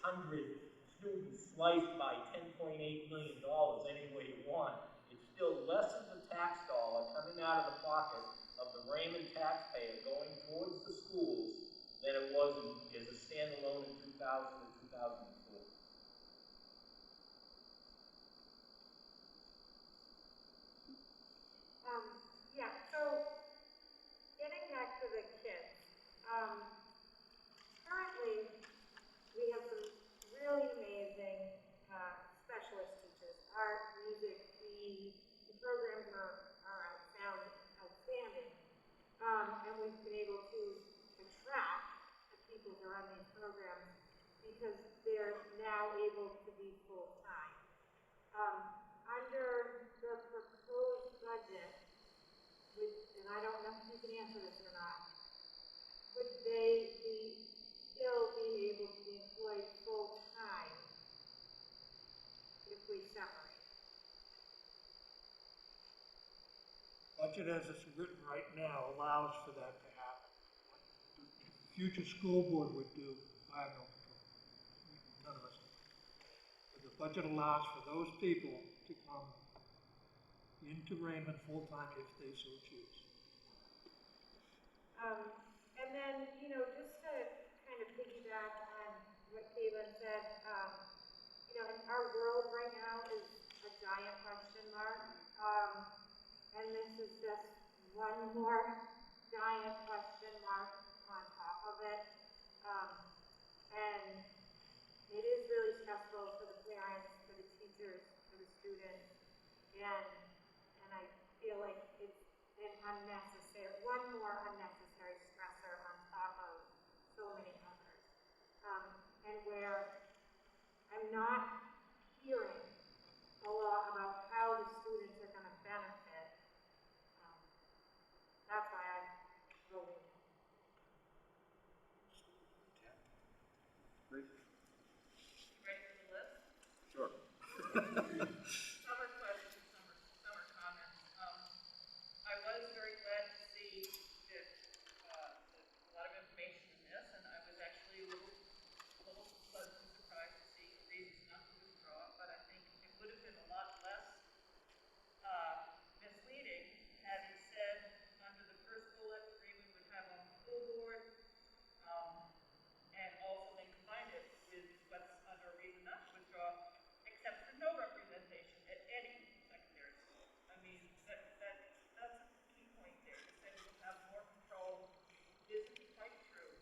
students sliced by $10.8 million any way you want. It's still less of the tax dollar coming out of the pocket of the Raymond taxpayer going towards the schools than it was as a standalone in 2000 and 2004. Yeah, so getting back to the kids, currently we have some really amazing specialist teachers, art, music, the programs are outstanding. And we've been able to attract the people who are on these programs because they're now able to be full-time. Under the proposed budget, and I don't know if you can answer this or not, would they still be able to be employed full-time if we separate? Budget as it's written right now allows for that to happen. What the future school board would do, I have no control. None of us do. But the budget allows for those people to come into Raymond full-time if they so choose. And then, just giant question mark. And this is just one more giant question mark on top of it. And it is really stressful for the parents, for the teachers, for the students, and I feel like it's an unnecessary, one more unnecessary stressor on top of so many others. And where I'm not hearing a lot about how the students are going to benefit, that's why I'm voting no. Great. You ready for the list? Sure. Summer questions, summer comments. I was very glad to see that, a lot of information in this, and I was actually a little pleasantly surprised to see reasons not to withdraw, but I think it would have been a lot less misleading had it said under the first bullet, Raymond would have on the school board, and also then combine it with what's under a reason not to withdraw, except for no representation at any secondary school. I mean, that's a key point there. To say we'll have more control isn't quite true,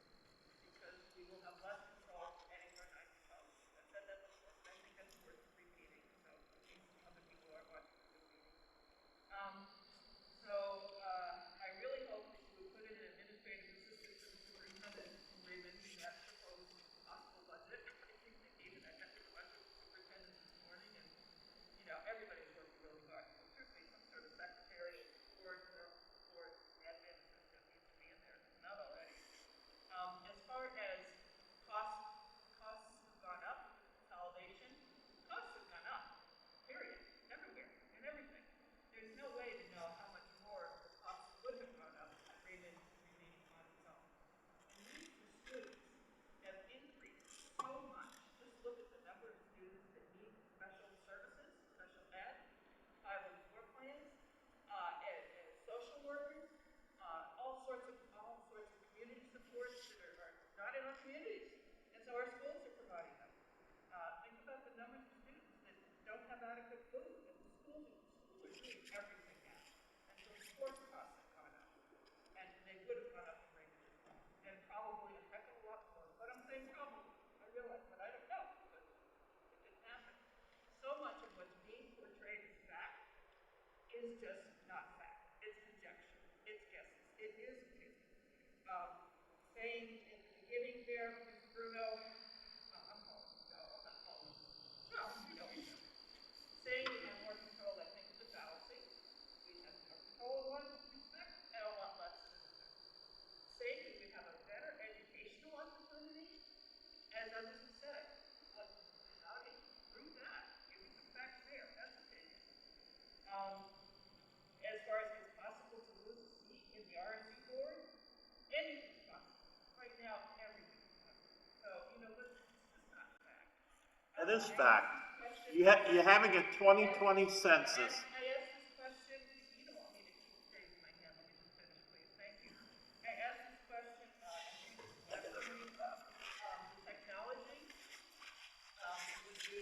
because we will have less control adding our 9-12. I've said that before, but I think that's worth repeating, so in case other people are watching the meeting. I really hope that you would put in an administrative assistant to the superintendent in Raymond in that proposed possible budget. I think they gave it, I met with the budget superintendent this morning, and, everybody's working really hard. So certainly some sort of secretary or admin assistant needs to be in there, if it's not already. As far as costs have gone up with consolidation. Costs have gone up, period, everywhere, and everything. There's no way to know how much more the costs would have gone up had Raymond remaining on its own. And needs for students have increased so much. Just look at the number of students that need special services, special ed, 504 plans, social workers, all sorts of community supports that are not in our communities. And so our schools are providing them. Think about the numbers of students that don't have adequate food, and the schools are doing everything now. And so the sports costs have gone up. And they would have gone up in Raymond as well. And probably a heck of a lot more. But I'm saying probably. I realize, but I don't know, because it didn't happen. So much of what's being portrayed as fact is just not fact. It's conjecture. It's guesses. It is opinion. Saying in the beginning there, Mr. Bruno, I'm home. No, I'm not home. No, you know me. Saying we have more control, I think, is a fallacy. We have more control in one respect and a lot less in another. Saying that we have a better educational opportunity, as others have said, what, how do you prove that? Give me some facts there. That's opinion. As far as it's possible to lose a seat in the RSU board, anything's possible. Right now, everything's possible. So, it's just not fact. It is fact. You're having a 2020 census. I asked this question, you don't want me to keep raising my hand, let me just finish, please, thank you. I asked this question, I think this is last week, the technology, would be,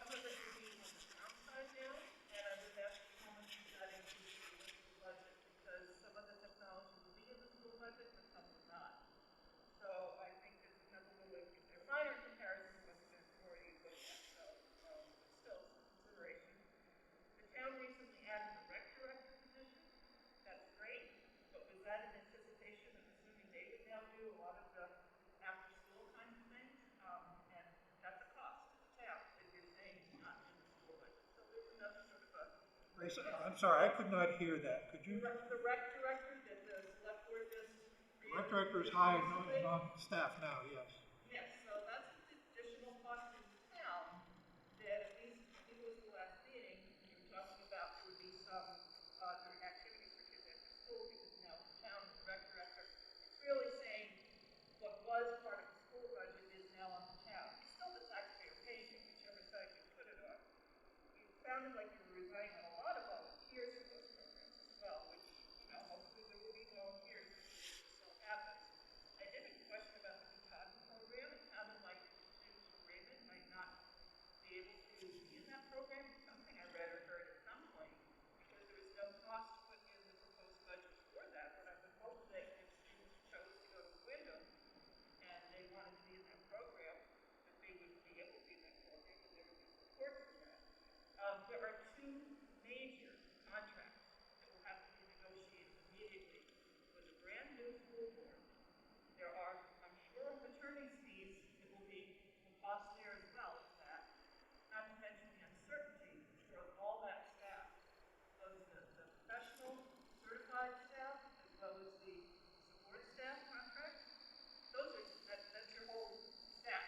some of it would be on the town side now, and I was asking how much is that increase in the school budget, because some of the technology will be in the school budget, but some will not. So I think there's another little, they're minor comparisons, but they're already looked at, so, but still, some consideration. The town recently added a rec director position. That's great, but was that in anticipation of assuming they would now do a lot of the after-school kinds of things? And that's a cost to the town that you're saying is not in the school budget. So there's another sort of a. I'm sorry, I could not hear that. Could you? The rec director that the select board just. The rec director is hired on staff now, yes. Yes, so that's an additional cost in the town that at least, I think it was the last meeting, you were talking about there would be some, during activities for kids after school, because now the town, the rec director, it's really saying what was part of the school budget is now on the town. It's still the taxpayer paying it, whichever side you put it on. It sounded like you were relying on a lot of volunteers for those programs as well, which, hopefully there will be volunteers if this still happens. I did have a question about the Katahdin program. there are two major contracts that will have to be negotiated immediately with a brand new school board. There are, I'm sure, attorney's fees that will be some cost there as well as that, not to mention the uncertainty for all that staff, both the professional certified staff as well as the support staff contract. Those are, that's your whole staff,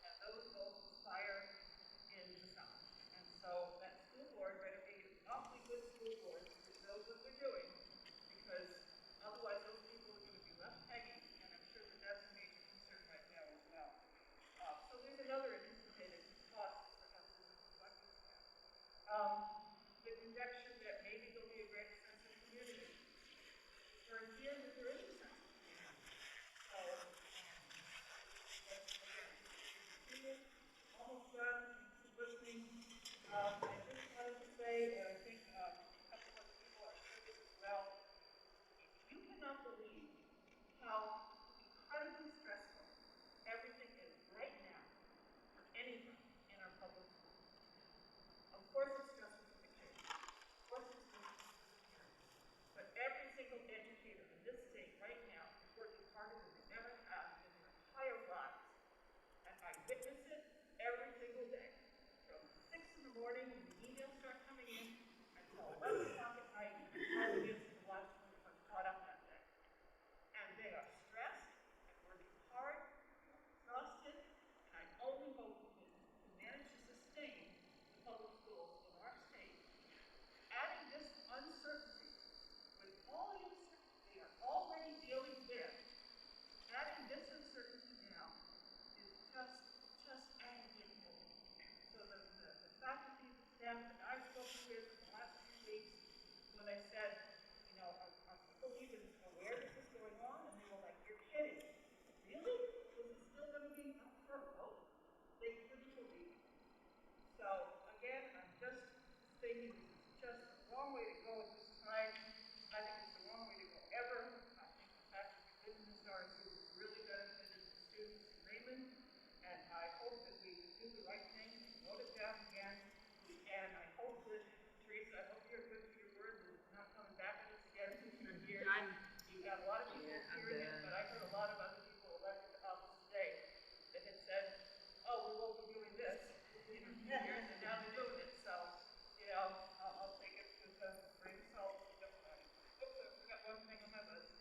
and those both expire in the summer. And so that school board better be an awfully good school board that knows what they're doing, because otherwise those people are going to be left hanging, and I'm sure that that's a major concern right now as well. So there's another anticipated cost perhaps isn't reflected in that. The conviction that maybe there'll be a greater sense of community. For a year that there is a sense of community. So, almost done, listening. I just wanted to say, and I think a couple of people are sure this as well, you cannot believe how incredibly stressful everything is right now for anyone in our public schools. Of course it's stressful for the kids. Of course it's stressful for the parents. But every single educator in this state right now is working harder than they ever have in their entire lives. And I witness it every single day. From 6 in the morning when the emails start coming in until 11 o'clock at night, and finally gets to the last one if I'm caught up that day. And they are stressed and working hard, exhausted, and I only hope we can manage to sustain the public schools in our state. Adding this uncertainty with all the uncertainty they are already dealing with, adding this uncertainty now is just adding it more. So the faculty, the staff that I've spoken with in the last few weeks, when I said, you know, are people even aware that this is going on? And they were like, you're kidding. Really? This is still going to be up for a vote? They couldn't believe it. So again, I'm just thinking this is just the wrong way to go at this time. I think it's the wrong way to go ever. I think the fact that we did this RSU has really benefited the students in Raymond. And I hope that we do the right thing and vote it down again. And I hope that, Teresa, I hope you're good to your word and not coming back at us again in 2 years. You have a lot of people hearing it, but I heard a lot of other people elected to office today that had said, oh, we won't be doing this in 2 years, and now they're doing it. So, you know, I'll take it with a grain of salt. Oops, I forgot one thing on my list.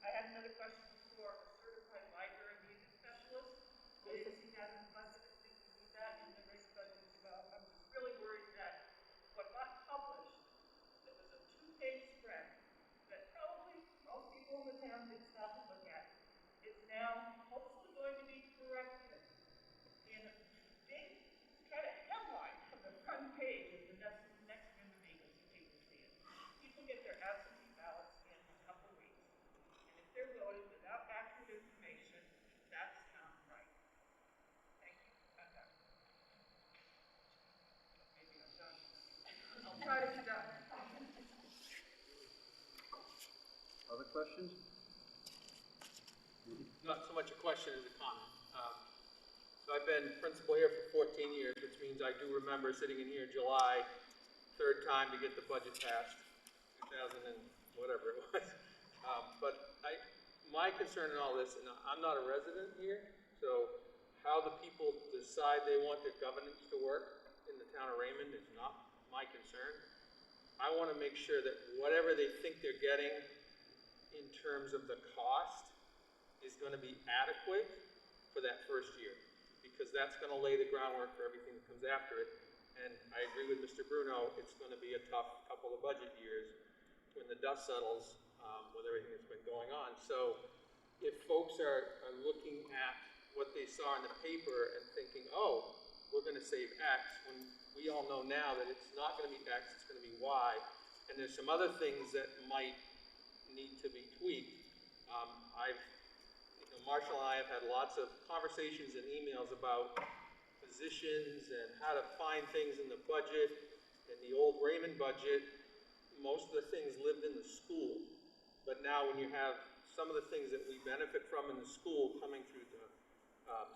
I had another question for a certified library music specialist. I didn't see that in the budget. I think we need that in the race budget as well. I'm just really worried that what got published, that was a 2-page spread that probably most people in the town did stop and look at, is now hopefully going to be corrected in a big kind of headline from the front page of the next Raymond Eagle so people see it. People get their absentee ballots in a couple weeks, and if they're voted without accurate information, that's not right. Thank you. I'm done. Maybe I'm done. I'll try to be done. Other questions? Not so much a question as a comment. So I've been principal here for 14 years, which means I do remember sitting in here July, third time to get the budget passed, 2000 and whatever it was. But my concern in all this, and I'm not a resident here, so how the people decide they want their governance to work in the town of Raymond is not my concern. I want to make sure that whatever they think they're getting in terms of the cost is going to be adequate for that first year, because that's going to lay the groundwork for everything that comes after it. And I agree with Mr. Bruno, it's going to be a tough couple of budget years when the dust settles with everything that's been going on. So if folks are looking at what they saw in the paper and thinking, oh, we're going to save X, when we all know now that it's not going to be X, it's going to be Y, and there's some other things that might need to be tweaked. Marshall and I have had lots of conversations and emails about positions and how to find things in the budget. In the old Raymond budget, most of the things lived in the school. But now when you have some of the things that we benefit from in the school coming through the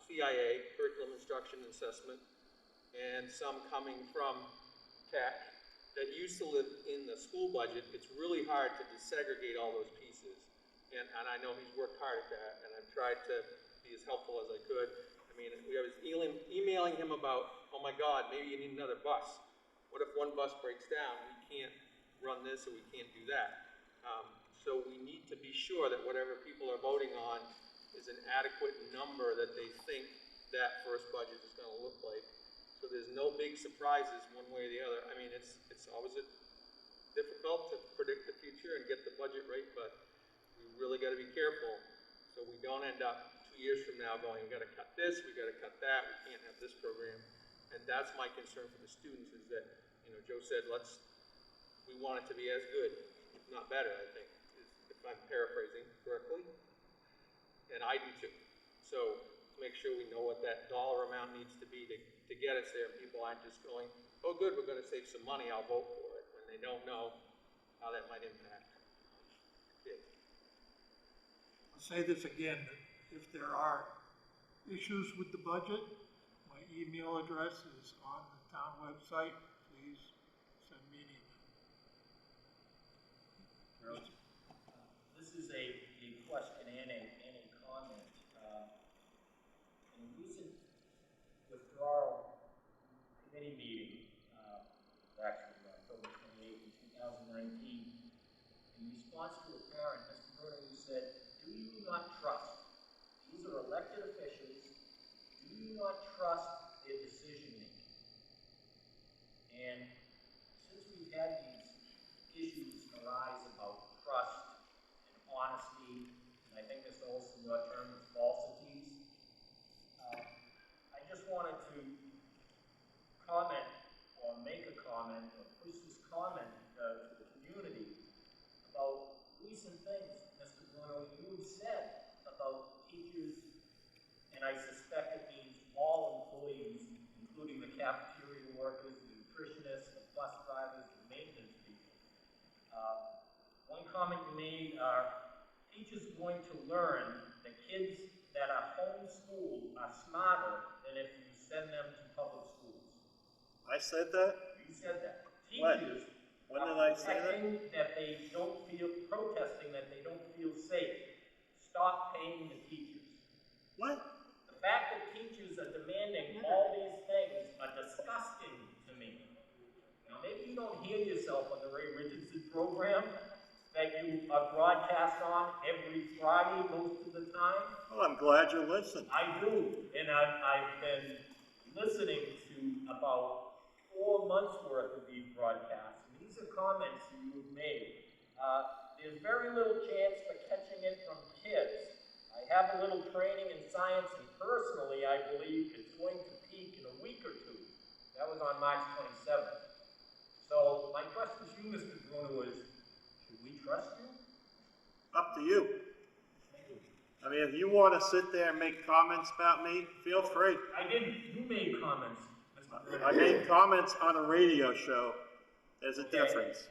CIA, Curriculum Instruction and Assessment, and some coming from tech that used to live in the school budget, it's really hard to desegregate all those pieces. And I know he's worked hard at that, and I've tried to be as helpful as I could. I mean, I was emailing him about, oh my God, maybe you need another bus. What if one bus breaks down? We can't run this or we can't do that. So we need to be sure that whatever people are voting on is an adequate number that they think that first budget is going to look like. So there's no big surprises one way or the other. I mean, it's always difficult to predict the future and get the budget right, but we really got to be careful so we don't end up 2 years from now going, we got to cut this, we got to cut that, we can't have this program. And that's my concern for the students is that, you know, Joe said, we want it to be as good, if not better, I think, if I'm paraphrasing correctly. And I do too. So to make sure we know what that dollar amount needs to be to get us there, and people aren't just going, oh good, we're going to save some money, I'll vote for it, when they don't know how that might impact kids. I'll say this again, if there are issues with the budget, my email address is on the town website, please send me an email. This is a question and a comment. In a recent withdrawal committee meeting, actually October 28, 2019, in response to a parent, Mr. Bruno, you said, do you not trust? These are elected officials. Do you not trust their decision making? And since we've had these issues arise about trust and honesty, and I think Mr. Olson, your term is falsities, I just wanted to comment or make a comment or push this comment to the community about recent things, Mr. Bruno, you have said about teachers, and I suspect it means all employees, including the cafeteria workers, the nutritionists, the bus drivers, the maintenance people. One comment you made are teachers are going to learn that kids that are homeschooled are smarter than if you send them to public schools. I said that? You said that. When? Teachers When did I say that? protesting that they don't feel safe. Stop paying the teachers. What? The fact that teachers are demanding all these things are disgusting to me. Now, maybe you don't hear yourself on the Ray Richardson program that you are broadcast on every Friday most of the time. Well, I'm glad you listened. I do, and I've been listening to about 4 months worth of these broadcasts, and these are comments you have made. There's very little chance for catching it from kids. I have a little training in science, and personally, I believe it's going to peak in a week or two. That was on March 27th. So my question to you, Mr. Bruno, is should we trust you? Up to you. I mean, if you want to sit there and make comments about me, feel free. I didn't. You made comments, Mr. Bruno. I made comments on a radio show. There's a difference.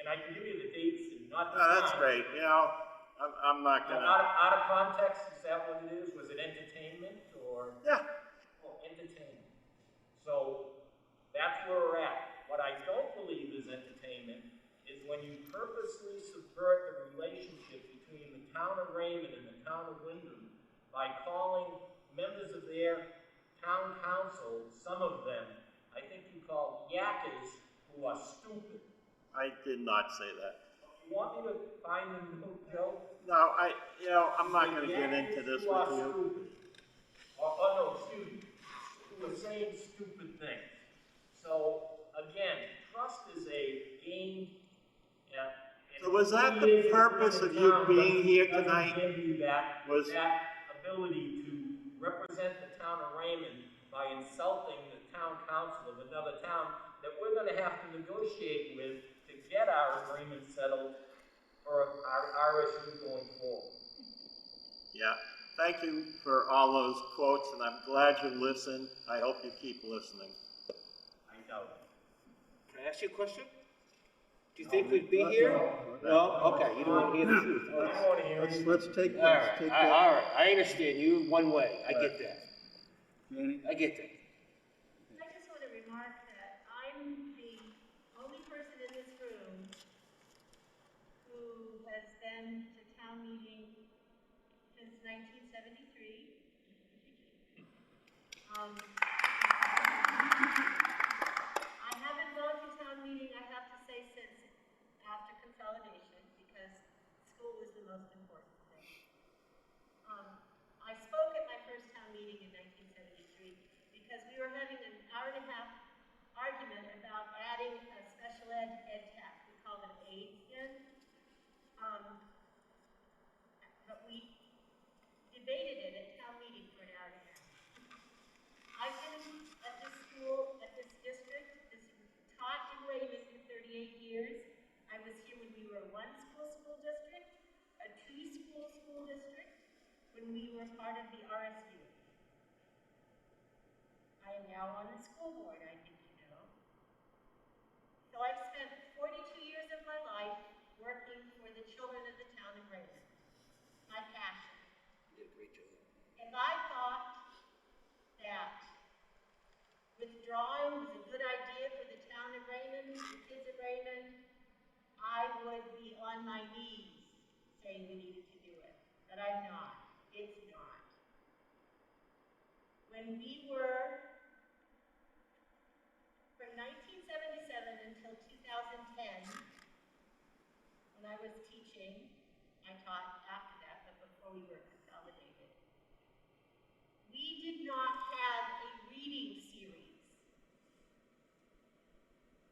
And I can give you the dates and not the Oh, that's time. great. You know, I'm not gonna. Out of context, is that what it is? Was it entertainment or? Yeah. Oh, entertainment. So that's where we're at. What I don't believe is entertainment is when you purposely subvert the relationship between the town of Raymond and the town of Wyndham by calling members of their town council, some of them, I think you called yakkers, who are stupid. I did not say that. You want me to find the note, Joe? No, I'm not gonna get into this with you. No, excuse me, who are saying stupid things. So, again, trust is a game. So was that the purpose of you being here tonight? Doesn't give you that that ability to represent the town of Raymond by insulting the town council of another town that we're gonna have to negotiate with to get our agreement settled for our issue going forward. Yeah. Thank you for all those quotes, and I'm glad you listened. I hope you keep listening. I doubt it. Can I ask you a question? Do you think we'd be here? No? Okay, you don't want to hear the truth. I don't want to hear it. Let's take All right, all right, I understand you one way, I get that. Danny? I get that. I just want to remark that I'm the been to town meeting since 1973. I haven't gone to town meeting, I have to say, since after consolidation, because school was the most important thing. I spoke at my first town meeting in 1973 because we were having an hour-and-a-half argument about adding a special ed tech. We call it AIDS then. But we debated it at town meeting for an hour and a half. I've been at this school, at this district, taught in Raymond for 38 years. I was here when we were a one-school district, a two-school district, when we were part of the RSU. I am now on the school board, I think you know. So I've spent 42 years of my life working for the children of the town of Raymond. My passion. You did a great job. If I thought that withdrawing was a good idea for the town of Raymond, the kids of Raymond, I would be on my knees saying we needed to do it. But I'm not. It's not. When we were, from 1977 until 2010, when I was teaching, I taught after that, but before we were consolidated, we did not have a reading series.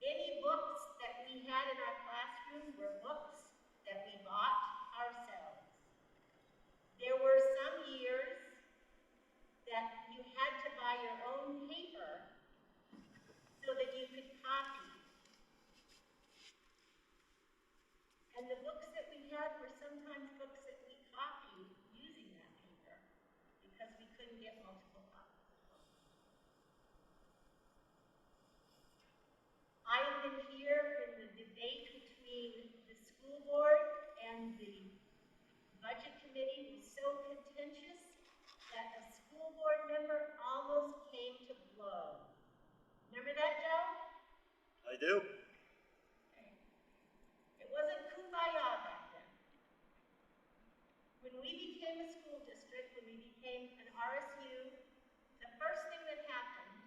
Any books that we had in our classroom were books that we bought ourselves. There were some years that you had to buy your own paper so that you could copy. And the books that we had were sometimes books that we copied using that paper because we couldn't get multiple copies of books. I have been here when the debate between the school board and the budget committee was so contentious that a school board member almost came to blows. Remember that, Joe? I do. It wasn't kumbaya back then. When we became a school district, when we became an RSU, the first thing that happened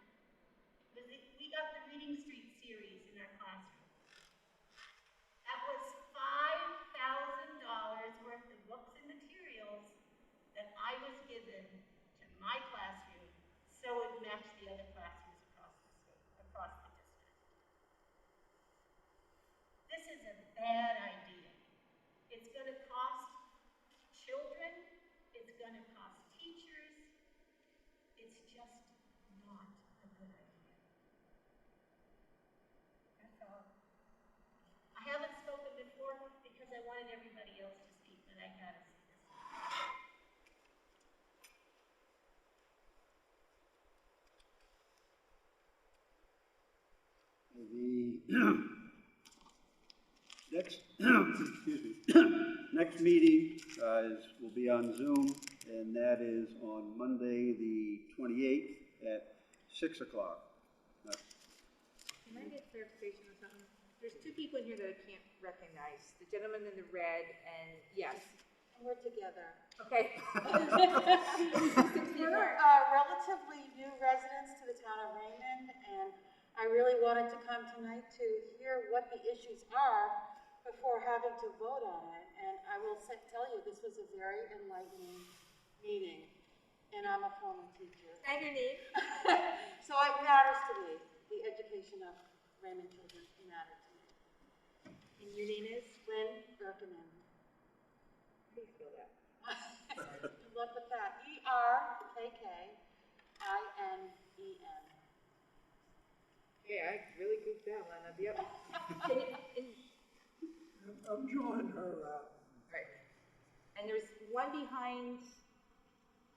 was that we got the Reading Street series in our classroom. That was $5,000 worth of books and materials that I was given to my classroom so it matched the other classrooms across the district. This is a bad idea. It's going to cost children, it's going to cost teachers, it's just not a good idea. That's all. I haven't spoken before because I wanted everybody else to speak, but I gotta say this. The next, excuse me, next meeting will be on Zoom, and that is on Monday, the 28th at 6 o'clock. Can I get clarification on something? There's two people in here that I can't recognize, the gentleman in the red and, yes. We're together. Okay. We're relatively new residents to the town of Raymond, and I really wanted to come tonight to hear what the issues are before having to vote on it. And I will tell you, this was a very enlightening meeting, and I'm a former teacher. And your name? So it matters to me. The education of Raymond children matter to me. And your name is? Lynn Erkinen. How do you spell that? Good luck with that. E-R-K-K-I-N-E-N. Yeah, I really goofed that one up. Yep. I'm drawing her out. Right. And there's one behind.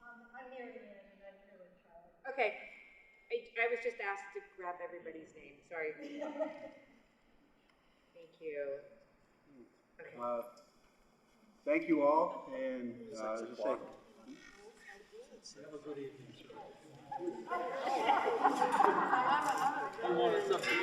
I'm Mary Ann, and I'm here with Charlie. Okay. I was just asked to grab everybody's name. Sorry. Thank you. Okay. Thank you all, and as I say, Have a good evening, sir. You wanted something?